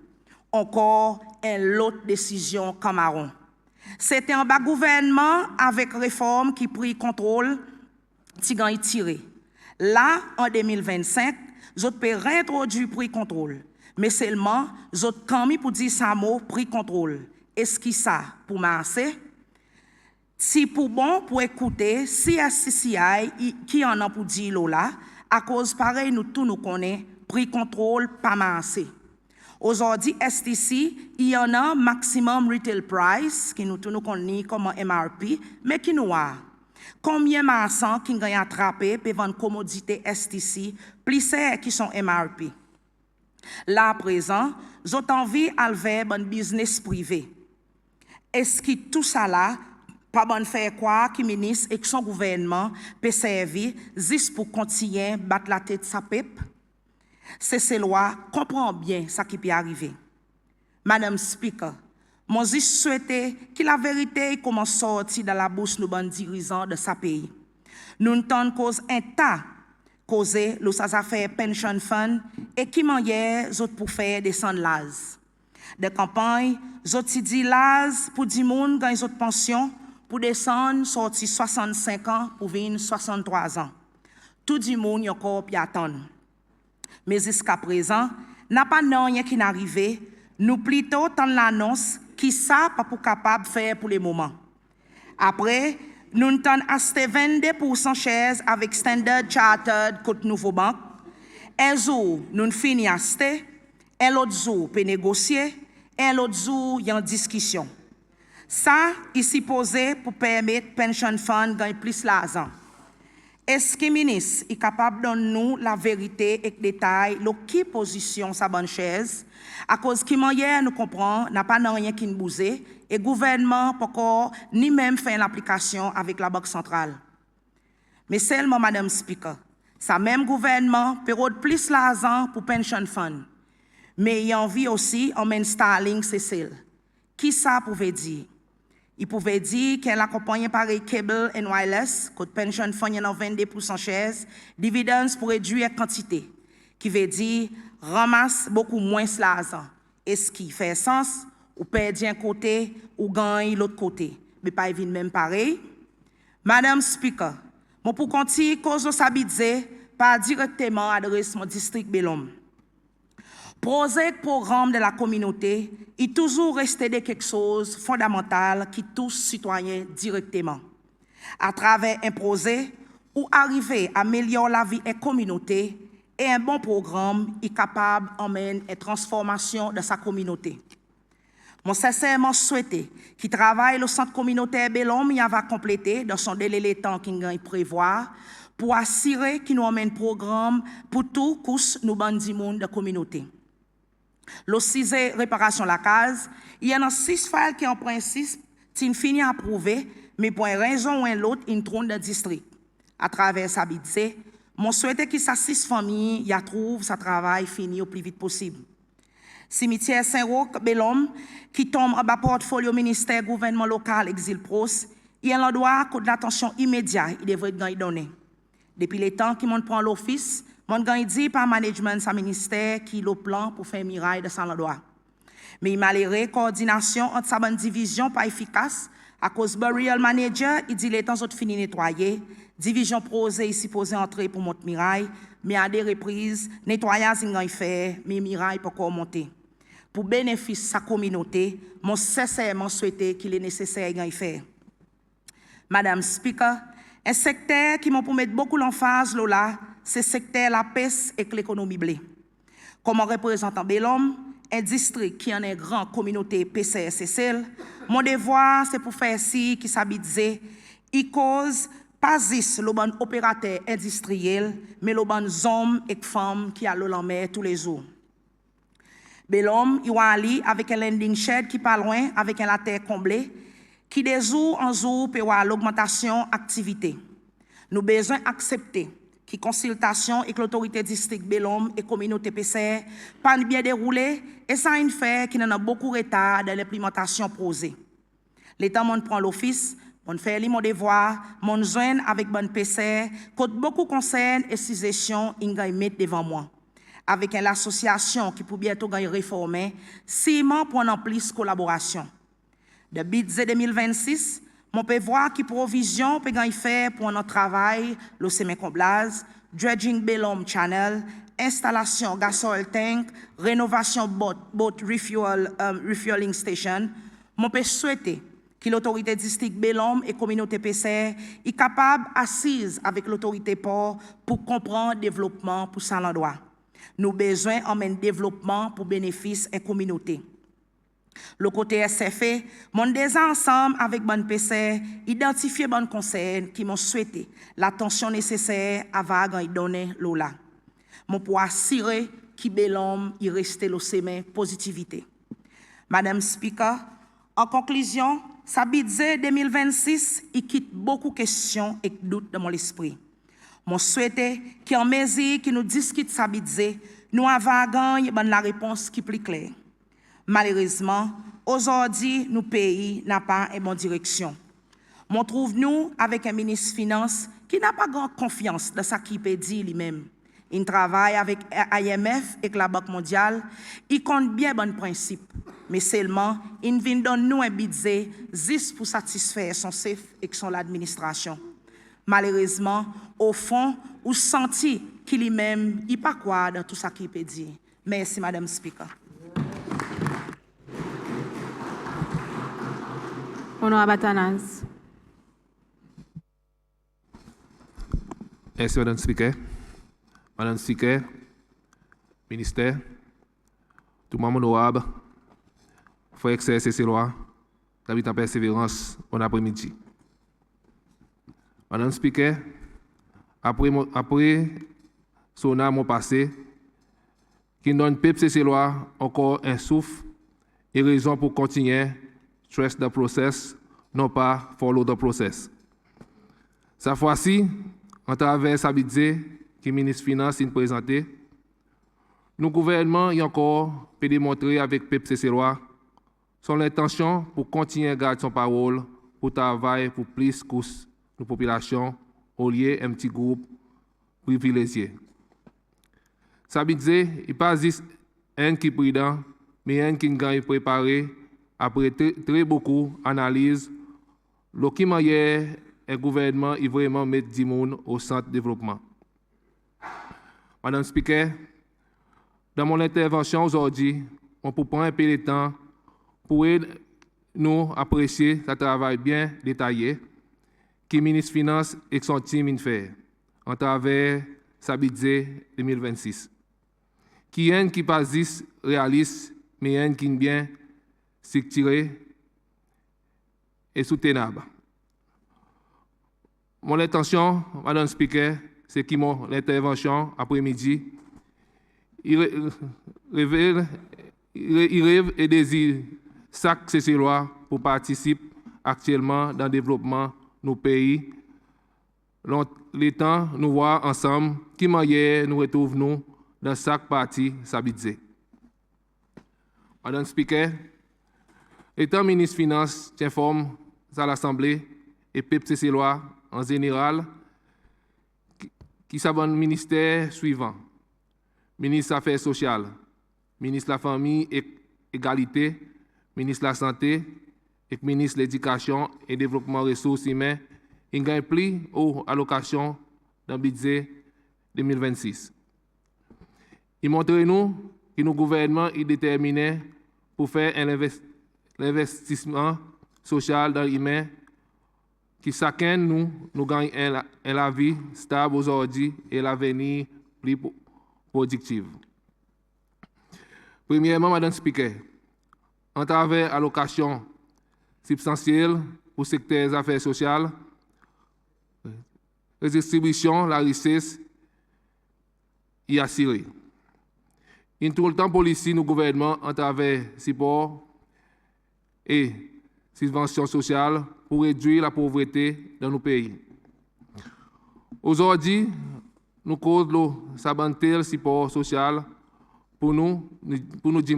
Encore une autre décision Camaron. C'était un bas gouvernement avec réforme qui prit contrôle, Tigan tiré. Là, en 2025, Vous pouvez réintroduire prix contrôle. Mais seulement, vous avez pour dire ça mot prix contrôle. Est-ce que ça pour masser? Si pour bon pour écouter, si SCCI qui en a pour dire là, à cause pareil, nous tous nous connaissons, prix contrôle pas masser. Aujourd'hui, STC, il y en a maximum retail price, qui nous tous nous connaissons comme MRP, mais qui nous a. Combien de marchands qui ont attrapé pour vendre commodité STC, plus qui sont MRP? Là, à présent, j'ai envie de faire un business privé. Est-ce que tout ça là, pas bon faire quoi, que le ministre et que son gouvernement peut servir juste pour continuer à battre la tête sa pipe? C'est ces lois, comprend bien ce qui peut arriver. Madame Speaker, moi je souhaite que la vérité commence à sortir dans la bouche de nos dirigeants de ce pays. Nous n'entendons cause un tas causer le ça fait pension fund et qui manière pour faire descendre l'âge. De campagne, j'autres dit l'âge pour 10 monde dans les autres pensions pour descendre sorti 65 ans pour venir 63 ans. Tout le monde y encore puis attendre. Mais jusqu'à présent, n'a pas rien qui n'arrive, nous plutôt dans l'annonce qui ça pas pour capable de faire pour le moment. Après, nous avons acheté 22% shares avec Standard Chartered côté Nouveau Banque. Un jour, nous finissons acheter, un autre jour, peut négocier, et l'autre jour, il y a une discussion. Ça, il s'est posé pour permettre pension fund de gagner plus l'argent. Est-ce que le ministre est capable de donner nous la vérité et le détail, qui position sa bonne chaise? À cause que hier nous comprenons, n'a pas rien qui nous bouge, et le gouvernement n'a pas ni même fait l'application avec la Banque centrale. Mais seulement, Madame Speaker, ça même gouvernement peut plus l'argent pour pension fund. Mais il y a envie aussi en Starlink CCL. Qui ça pouvait dire? Il pouvait dire qu'elle accompagne par les Cable and Wireless, que pension fund y en a 22% shares, dividendes pour réduire la quantité, qui veut dire ramasse beaucoup moins l'argent. Est-ce qui fait sens? Ou perd un côté, ou gagne l'autre côté. Mais pas évidemment même pareil. Madame Speaker, moi pour continuer, cause de sa budget, pas directement adresse mon district Belhomme. Projet programme de la communauté est toujours resté de quelque chose de fondamental qui touche citoyens directement. À travers un projet où arriver à améliorer la vie et la communauté et un bon programme est capable d'emmener une transformation de sa communauté. Moi, sincèrement souhaité qu'il travaille le centre communautaire Belhomme y va compléter dans son délai de temps qu'il va prévoir pour assurer qu'il nous emmène un programme pour tout couche nous bandits monde de la communauté. Le 6 réparation la case, il y en a 6 files qui en principe sont fini à approuver, mais pour une raison ou une autre, ils trônent dans le district. À travers sa budget, je souhaite que ces 6 familles y trouvent sa travail fini au plus vite possible. Cimetière Saint-Roch, Belhomme, qui tombe en bas portfolio ministère gouvernement local Exil Pros, il y a un droit de l'attention immédiate, il devrait être donné. Depuis le temps qu'il prend l'office, mon gagne dit par management sa ministère qui le plan pour faire miraille de son droit. Mais il malheureux coordination entre sa bonne division pas efficace à cause burial manager il dit les temps autres fini nettoyer, division prosé ici posé entrer pour monter miraille, mais à des reprises nettoyage il gagne fait mais miraille pas encore monter. Pour bénéfice de sa communauté, mon sincèrement souhaité qu'il est nécessaire gagne faire. Madame Speaker, un secteur qui m'a pour mettre beaucoup l'emphase là, c'est le secteur la pêche et l'économie blé. Comme représentant Belhomme, un district qui en est grande communauté PCSSL, mon devoir c'est pour faire ci qui s'habite, il cause pas juste le bon opérateur industriel, mais le bon hommes et femmes qui a l'eau en mer tous les jours. Belhomme, il va aller avec un landing shed qui pas loin, avec un la terre comblée, qui de jour en jour peut avoir l'augmentation d'activité. Nous besoin accepter qui consultation avec l'autorité district Belhomme et communauté PCR pas bien déroulé et ça a une fait qui en a beaucoup de retard dans l'implémentation posée. L'État m'en prend l'office, mon fait mon devoir, mon joindre avec bonne PCR, quand beaucoup concerne et suggestions ils mettent devant moi. Avec une association qui pour bientôt gagner réformer, 6 mois pour en plus collaboration. De budget 2026, mon peut voir qui provision peut gagner faire pour notre travail, le semi-comblage, dredging Belhomme Channel, installation gasoil tank, rénovation boat refueling station, mon peut souhaiter que l'autorité district Belhomme et communauté PCR est capable assise avec l'autorité port pour comprendre le développement pour ça l'endroit. Nous avons besoin de développement pour bénéfice et communauté. Le côté SFE, mon déjà ensemble avec bon PC, identifier bon conseil qui m'ont souhaité l'attention nécessaire avant de donner l'ola. Mon pour assurer qui Belhomme y reste le chemin positivité. Madame Speaker, en conclusion, sa budget 2026, il quitte beaucoup de questions et doutes dans mon esprit. Mon souhaité qu'en mesure qui nous discute sa budget, nous avons gagné la réponse qui est plus claire. Malheureusement, aujourd'hui, nos pays n'a pas une bonne direction. On trouve nous avec un ministre des Finances qui n'a pas grande confiance dans ce qu'il peut dire lui-même. Il travaille avec l'IMF et la Banque mondiale. Il compte bien bon principe, mais seulement il vient donner nous un budget juste pour satisfaire son chef et son administration. Malheureusement, au fond, vous sentez qu'il lui-même il pas quoi dans tout ça qu'il peut dire. Merci, Madame Speaker. Honorable Athanase. Merci, Madame Speaker. Madame Speaker, ministère, tout le monde honorable, frère exercer ces lois, d'habiter en persévérance bon après-midi. Madame Speaker, après son âme passé, qui donne peuple ces lois encore un souffle et raison pour continuer trust the process, non pas follow the process. Cette fois-ci, en travers sa budget que le ministre des Finances a présenté, nous gouvernement y encore peut démontrer avec peuple ces lois son intention pour continuer à garder son parole pour travailler pour plus de population au lieu d'un petit groupe privilégié. Sa budget n'est pas juste un qui est prudent, mais un qui est préparé après très beaucoup d'analyses. Le qui manière le gouvernement est vraiment mettre du monde au centre de développement. Madame Speaker, dans mon intervention aujourd'hui, on peut prendre un peu de temps pour nous apprécier ce travail bien détaillé que le ministre des Finances et son team fait en travers sa budget 2026. Qui est un qui pas juste réaliste, mais un qui est bien structuré et soutenable. Mon intention, Madame Speaker, c'est que mon intervention après-midi, il rêve et désire chaque Cécélois pour participer actuellement dans le développement de nos pays. Les temps, nous voir ensemble qui manière nous retrouvons dans chaque partie sa budget. Madame Speaker, étant ministre des Finances, j'informe à l'Assemblée et peuple cécélois en général qui sont dans le ministère suivant: ministre des Affaires sociales, ministre de la Famille et Égalité, ministre de la Santé et ministre de l'Éducation et Développement des ressources humaines, il gagne plus aux allocations dans le budget 2026. Il montre nous que nos gouvernements est déterminé pour faire l'investissement social dans l'humain, que chacun nous gagne la vie stable aujourd'hui et l'avenir plus productif. Premièrement, Madame Speaker, en travers allocations substantielles pour le secteur des affaires sociales, redistribution de la richesse y assurée. In tout le temps, politique, nos gouvernements, en travers support et subventions sociales pour réduire la pauvreté dans nos pays. Aujourd'hui, nous causons le sabantel support social pour nous dire.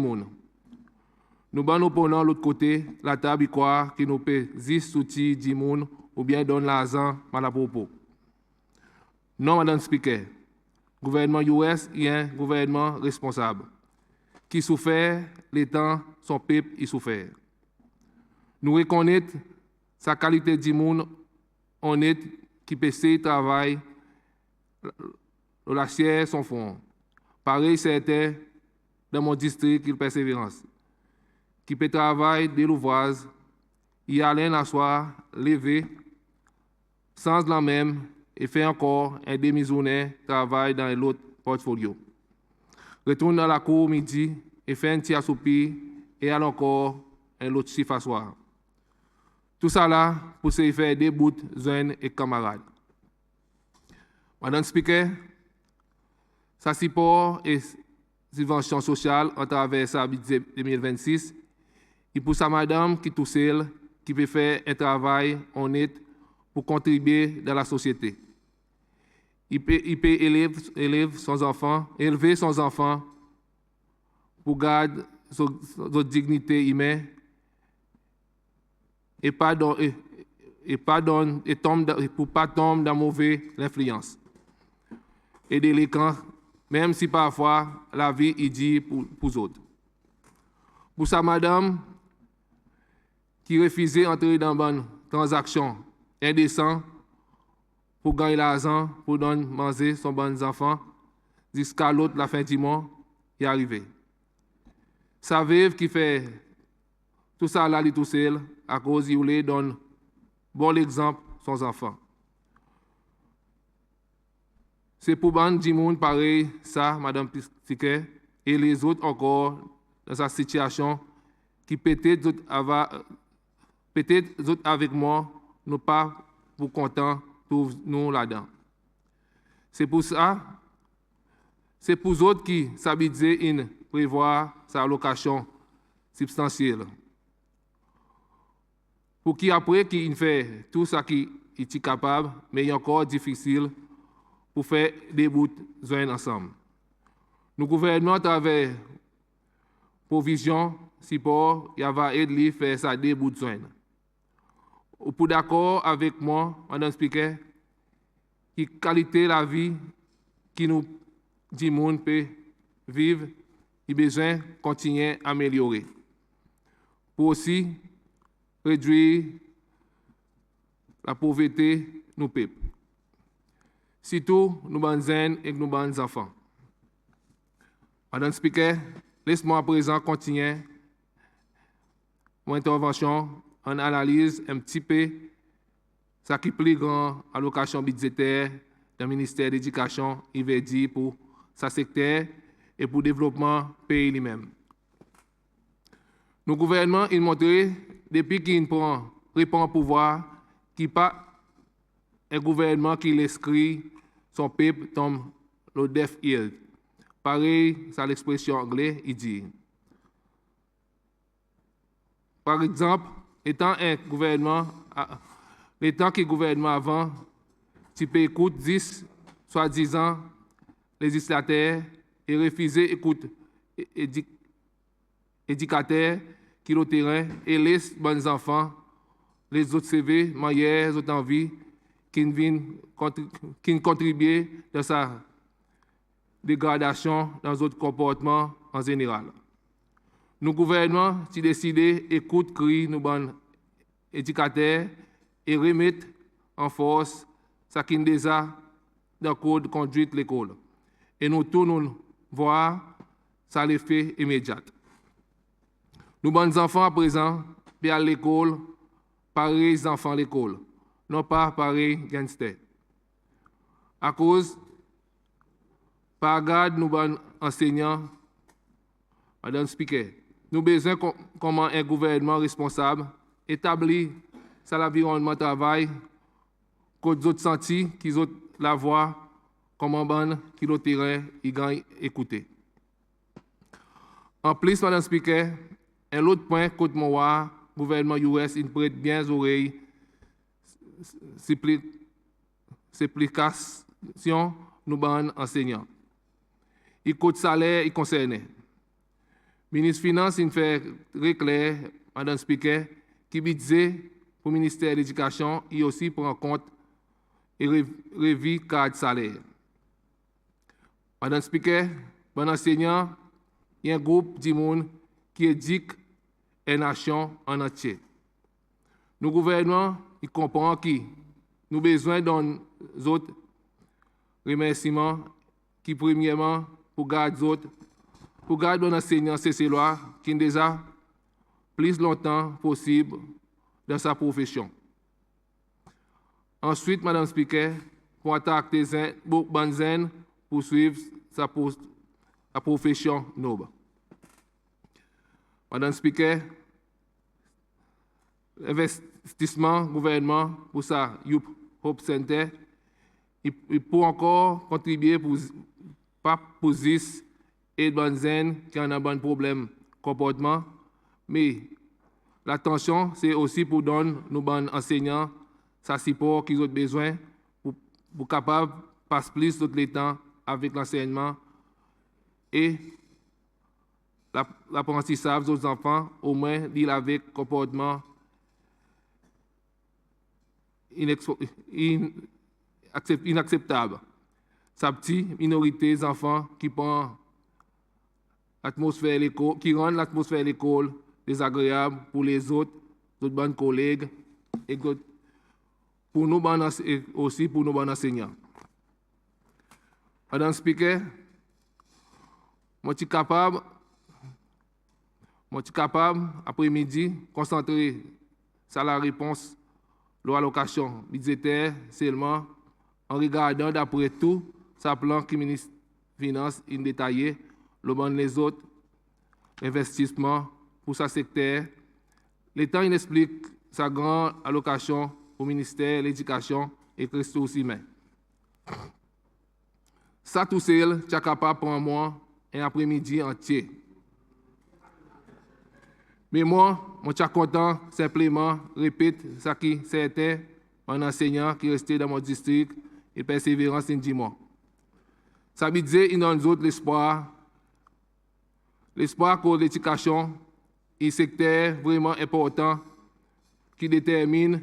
Nous nous prenons l'autre côté, la table croit que nous pouvons juste soutenir du monde ou bien donner l'argent à la propos. Non, Madame Speaker, le gouvernement US est un gouvernement responsable qui souffre les temps son peuple y souffre. Nous reconnaissons sa qualité du monde honnête qui peut se travailler la chair son fond. Pareil, c'était dans mon district il persévérance, qui peut travailler de l'ouvrage, y aller un soir, lever, sans la même, et faire encore un demi-journée travail dans l'autre portfolio. Retourne dans la cour midi et fait un petit assoupi et aller encore un autre chiffre à soir. Tout ça là pour se faire des bouts, jeunes et camarades. Madame Speaker, sa support et subvention sociale à travers sa budget 2026, et pour sa madame qui tout seule, qui peut faire un travail honnête pour contribuer dans la société. Il peut élever son enfant pour garder sa dignité humaine et pour pas tomber dans mauvaise influence. Et délinquant, même si parfois la vie est dit pour les autres. Pour sa madame qui refusait d'entrer dans une transaction indécente pour gagner l'argent, pour donner manger son bon enfant, jusqu'à l'autre la fin du mois, y arriver. Sa veuve qui fait tout ça là, tout seul, à cause qu'il voulait donner bon exemple aux enfants. C'est pour ban du monde pareil, ça, Madame Piquet, et les autres encore dans sa situation, qui peut-être avec moi, nous pas pour content, nous là-dedans. C'est pour ça, c'est pour les autres qui s'habituent à prévoir sa allocation substantielle. Pour qui après, qui fait tout ça qui est capable, mais il est encore difficile pour faire des bouts joints ensemble. Nous gouvernement à travers provision, support, il va aider à faire ça des bouts joints. Ou pour d'accord avec moi, Madame Speaker, qui qualité la vie qui nous dit monde peut vivre, il a besoin de continuer à améliorer. Pour aussi réduire la pauvreté de nos peuples. Surtout nos bonnes jeunes et nos bonnes enfants. Madame Speaker, laisse-moi à présent continuer mon intervention en analyse un petit peu ce qui est plus grand allocation budgétaire du ministère de l'Éducation, il veut dire pour sa secteur et pour le développement du pays lui-même. Nos gouvernements ont montré, depuis qu'il répond au pouvoir, qu'il n'y a pas un gouvernement qui l'inscrit son peuple dans le deaf ear. Pareil, c'est l'expression anglaise, il dit. Par exemple, étant un gouvernement, l'état que le gouvernement avant, tu peux écouter 10, soi-disant, législateurs et refuser d'écouter éducateurs qui ont le terrain et laissent les bons enfants, les autres CV, meilleurs, les autres envies, qui ne contribuent dans sa dégradation dans d'autres comportements en général. Nos gouvernements, si décidé, écoutent, crient, nos bons éducateurs et remettent en force ce qui est déjà dans le code de conduite de l'école. Et nous tous nous voir ça l'effet immédiat. Nos bons enfants à présent, puis à l'école, pareil les enfants à l'école, non pas pareil gangster. À cause, par garde nos bons enseignants, Madame Speaker, nous avons besoin comment un gouvernement responsable établit sur l'environnement de travail, que les autres sentis, qu'ils ont la voix, comment ban, qui le terrain, ils gagnent écouter. En plus, Madame Speaker, un autre point, côté moi, le gouvernement US, il prête bien aux oreilles, simplification, nous ban enseignants. Il coûte salaire, il concerne. Le ministre des Finances, il fait très clair, Madame Speaker, qui budget pour le ministère de l'Éducation, il aussi prend en compte et revient le cadre salaire. Madame Speaker, bon enseignant, il y a un groupe de monde qui éduque une nation en entier. Nos gouvernements, ils comprennent que nous avons besoin d'autres remerciements qui, premièrement, pour garder un enseignant CC-loi qui est déjà plus longtemps possible dans sa profession. Ensuite, Madame Speaker, pour attaquer Banzen pour suivre sa profession noble. Madame Speaker, l'investissement gouvernement pour ça, Youth Hope Center, il peut encore contribuer pour ZIS et Banzen qui ont un bon problème de comportement, mais l'attention, c'est aussi pour donner nos bons enseignants ça support qu'ils ont besoin pour capable passer plus de temps avec l'enseignement et l'apprentissage aux enfants, au moins deal avec comportement inacceptable. Sa petite minorité d'enfants qui prend l'atmosphère l'école, qui rend l'atmosphère de l'école désagréable pour les autres bons collègues et pour nous et aussi pour nos bons enseignants. Madame Speaker, je suis capable après-midi, concentrer sur la réponse de l'allocation budgétaire seulement en regardant d'après tout sa plan qui ministre des Finances détaillé, les autres investissements pour ce secteur. L'État explique sa grande allocation au ministère de l'Éducation et des Ressources humaines. Ça tout seul, tu es capable pour moi un après-midi entier. Mais moi, je suis content simplement répéter ce qui c'était un enseignant qui restait dans mon district et persévérance indiment. Ça veut dire qu'il y a nous autres l'espoir que l'éducation est un secteur vraiment important qui détermine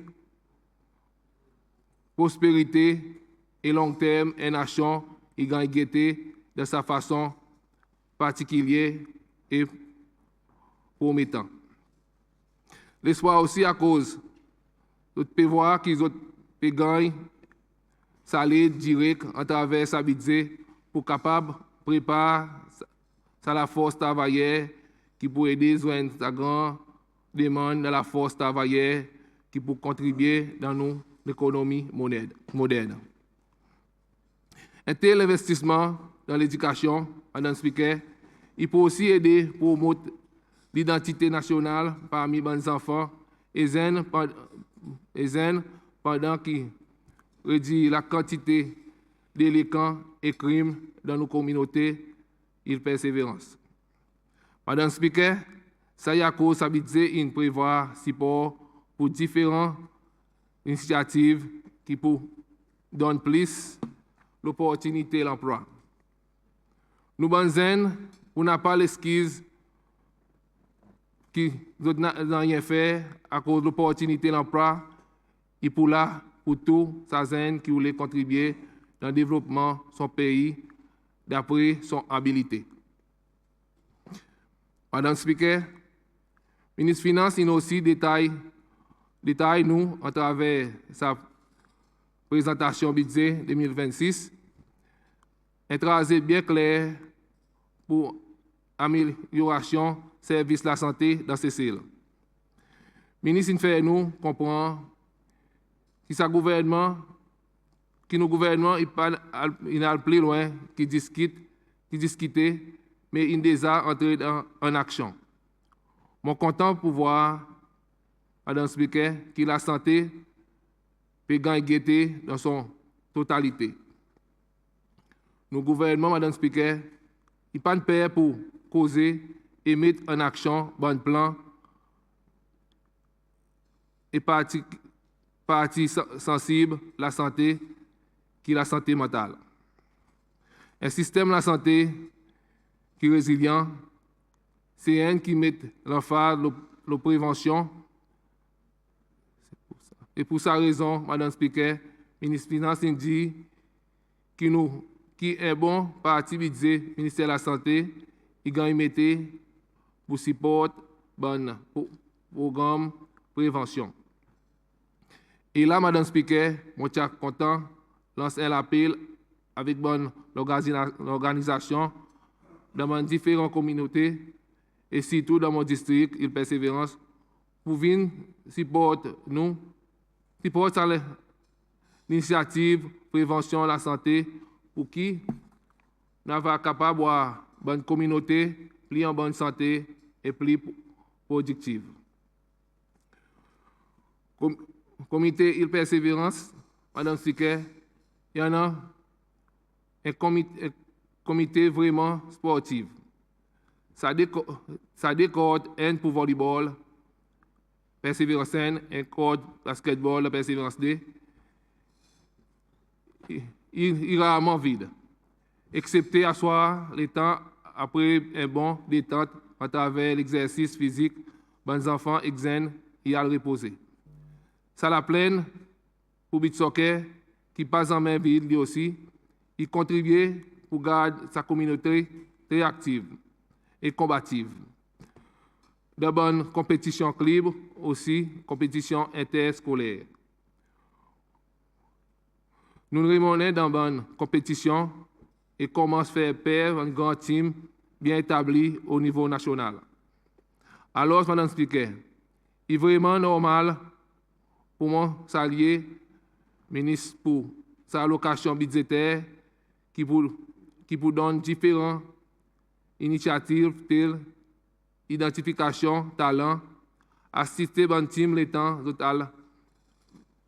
prospérité et long terme une nation et gagnité de sa façon particulière et promettant. L'espoir aussi à cause de pouvoir qu'ils ont gagné salaire direct à travers sa budget pour capable préparer la force travaillère qui peut aider à sa grande demande de la force travaillère qui peut contribuer dans l'économie moderne. Un tel investissement dans l'éducation, Madame Speaker, il peut aussi aider pour promouvoir l'identité nationale parmi les enfants et jeunes pendant qu'ils réduisent la quantité de délinquants et crimes dans nos communautés et persévérance. Madame Speaker, ça y a cause ça veut dire qu'il prévoit support pour différentes initiatives qui peuvent donner plus l'opportunité de l'emploi. Nous banzen, on n'a pas l'esquisse qui n'ont rien fait à cause de l'opportunité de l'emploi et pour là, pour tout ça qui voulait contribuer dans le développement de son pays d'après son habilité. Madame Speaker, le ministre des Finances il aussi détaille nous à travers sa présentation budget 2026 un tracé bien clair pour amélioration service de la santé dans ces îles. Le ministre fait nous comprendre que nos gouvernements il a plus loin qui discuter, mais il déjà entré en action. Je suis content pour voir, Madame Speaker, que la santé peut gagner dans son totalité. Nos gouvernements, Madame Speaker, ils pas de peur pour causer et mettre en action bon plan et partie sensible la santé qui est la santé mentale. Un système de la santé qui est résilient, c'est un qui met l'emphase de la prévention. Et pour sa raison, Madame Speaker, le ministre des Finances dit qui est bon parti budget ministère de la Santé, il gagne mettre pour support bon programme prévention. Et là, Madame Speaker, je suis content de lancer un appel avec bonne l'organisation dans mes différentes communautés et surtout dans mon district, il persévérance, pour venir supporter l'initiative prévention de la santé pour qui nous sommes capables d'avoir une bonne communauté, plus en bonne santé et plus productive. Comité il persévérance, Madame Speaker, il y en a un comité vraiment sportif. Ça décorde un pour volleyball, persévérance N, un code basketball, persévérance D. Il est rarement vide, excepté à soir les temps après un bon détente à travers l'exercice physique, les enfants exènent et à le reposer. Ça la plaine pour beach soccer qui passe en main vide lui aussi, il contribue pour garder sa communauté très active et combative. De bonnes compétitions libres aussi, compétitions interscolaires. Nous nous remonons dans bonne compétition et commençons à faire peur un grand team bien établi au niveau national. Alors, Madame Speaker, il est vraiment normal pour moi saluer le ministre pour sa allocation budgétaire qui vous donne différentes initiatives telles identification, talent, assister bon team les temps,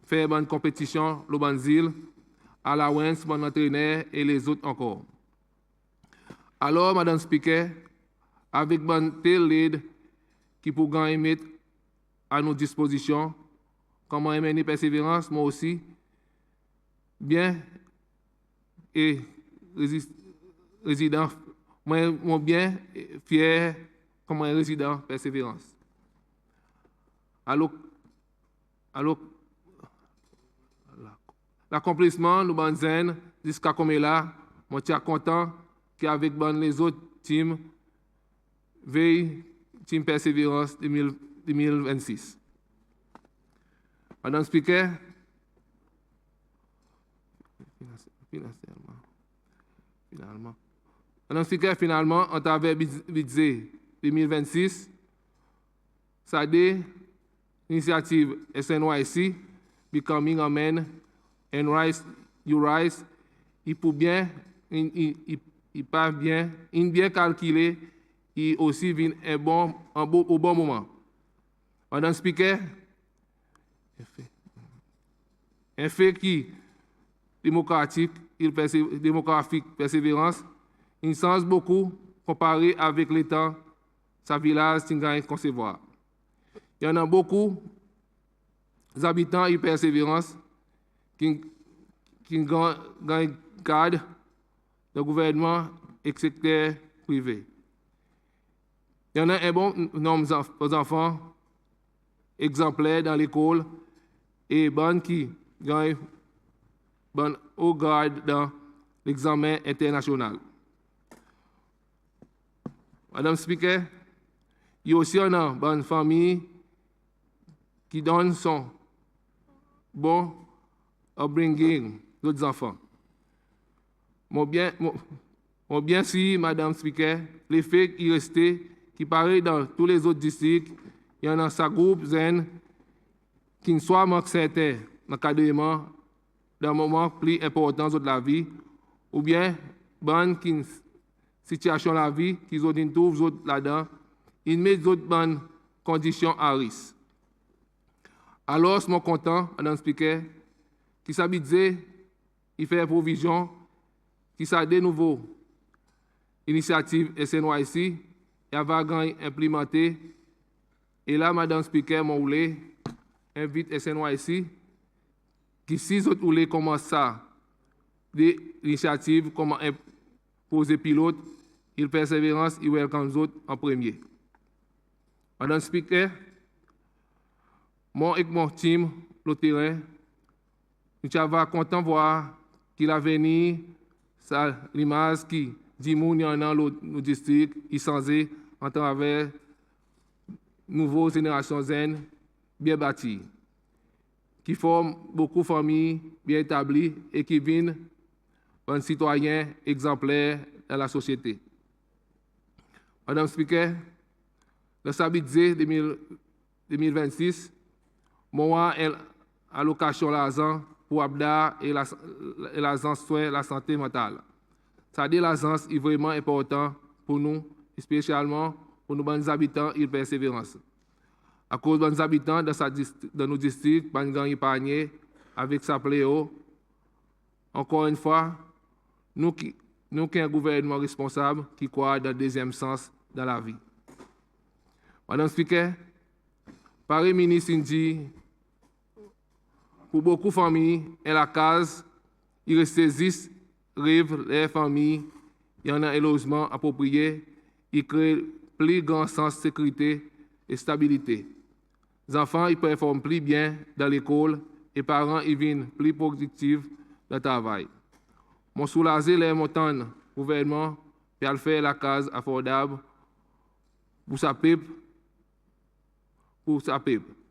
faire bonne compétition, le bon zil, allowance, bon entraîneur et les autres encore. Alors, Madame Speaker, avec bon tel lead qui pour gagner mettre à nos dispositions, comment mener persévérance, moi aussi, bien et résident, moi bien fier comme un résident persévérance. Alors, l'accomplissement, nous banzen jusqu'à comme là, moi suis content qu'avec les autres teams, veille team persévérance 2026. Madame Speaker, Madame Speaker, finalement, en travers budget 2026, ça dit l'initiative SNYC, Becoming a Man and Rise, You Rise, il peut bien, il pas bien, il bien calculé, et aussi vient au bon moment. Madame Speaker, un fait qui démographique persévérance, il sens beaucoup comparé avec les temps, sa village Tingaï concevoir. Il y en a beaucoup d'habitants et persévérance qui gardent le gouvernement et le secteur privé. Il y en a un bon nombre d'enfants exemplaires dans l'école et bon qui gagnent bon haut grade dans l'examen international. Madame Speaker, il y a aussi une bonne famille qui donne son bon upbringing aux enfants. Mon bien si, Madame Speaker, les faits qui restaient, qui paraissent dans tous les autres districts, il y en a un groupe zen qui ne soit moins certain académiquement dans un moment plus important de la vie, ou bien bonne situation de la vie qu'ils ont trouvent là-dedans, ils mettent d'autres bonnes conditions à risque. Alors, je suis content, Madame Speaker, qui s'habite, il fait provision, qui s'est de nouveau initiative SNYC, et va implémenter. Et là, Madame Speaker, mon voulez invite SNYC, qui si autres voulez commencer ça, des initiatives, comment imposer pilote, il persévérance, il welcome autres en premier. Madame Speaker, moi et mon team, le terrain, nous sommes contents de voir qu'il a venu, l'image qui dit qu'il y en a dans le district, il s'en est en travers nouvelles générations zen bien bâties, qui forment beaucoup de familles bien établies et qui viennent un citoyen exemplaire dans la société. Madame Speaker, le Sabidze 2026, moi, allocation l'argent pour Abda et l'agence soins la santé mentale. Ça dit l'agence est vraiment important pour nous, spécialement pour nos bons habitants et persévérance. À cause de nos habitants de nos districts, Bangang épargnés avec sa pléo, encore une fois, nous qui un gouvernement responsable qui croit dans le deuxième sens dans la vie. Madame Speaker, Paris ministre dit, pour beaucoup de familles, et la case, ils saisissent, rêvent les familles, il y en a un logement approprié, ils créent plus grand sens de sécurité et stabilité. Les enfants ils performent plus bien dans l'école et les parents ils viennent plus productifs dans le travail. Mon soulager les montants gouvernement pour faire la case affordable pour sa peuple.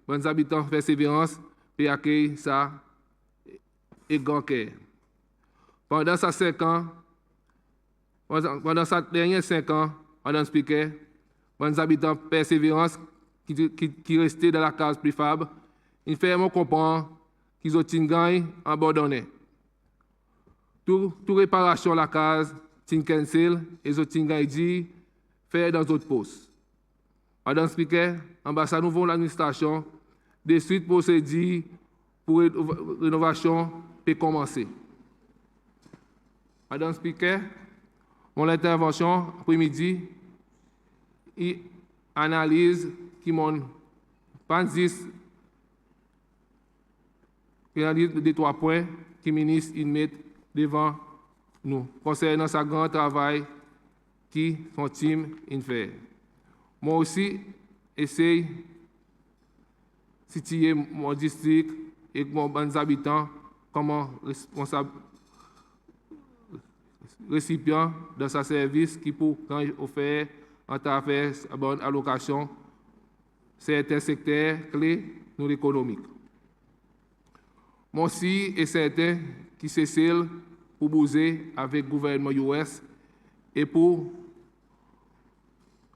Bonnes habitants persévérance et accueillir ça et grand cœur. Pendant ces 5 ans, pendant ces derniers 5 ans, Madame Speaker, bonnes habitants persévérance qui restaient dans la case préfab, ils font comprendre qu'ils ont une gagne abandonnée. Toute réparation de la case, ils cancel et ils ont une gagne dit faire dans d'autres postes. Madame Speaker, ambassade nouveau l'administration, des suites procédures pour rénovation peut commencer. Madame Speaker, mon intervention après-midi, il analyse qui m'ont pas dit des 3 points que le ministre il met devant nous concernant ce grand travail qui son team il fait. Moi aussi, j'essaie de situer mon district et mon bons habitants comme responsable récipient de ce service qui peut offrir en travers de bonne allocation certains secteurs clés de l'économie. Moi aussi est certain qui c'est celle pour bouger avec le gouvernement US et pour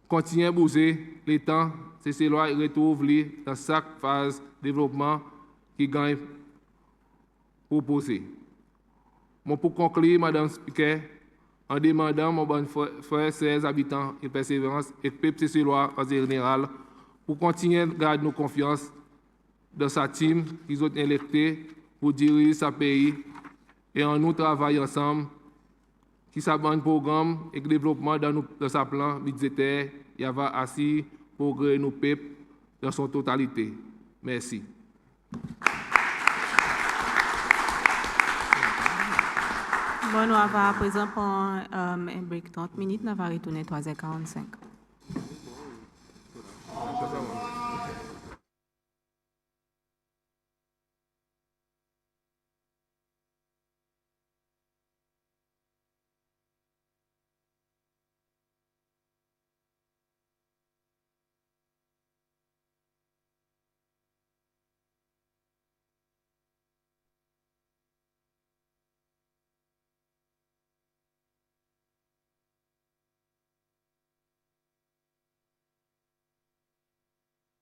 continuer à bouger les temps, c'est cela qui retrouve dans chaque phase de développement qui gagne proposé. Moi, pour conclure, Madame Speaker, en demandant mon bon frère, ses habitants et persévérance et peuple célois en général, pour continuer à garder nos confiance dans sa team qu'ils ont électé pour diriger ce pays et en nous travailler ensemble, qui s'abonne au programme et le développement dans sa plan budgétaire, il y a assis pour créer nos peuples dans son totalité. Merci. Bon, nous avons à présent pour un break 30 minutes, nous allons retourner à 3h45.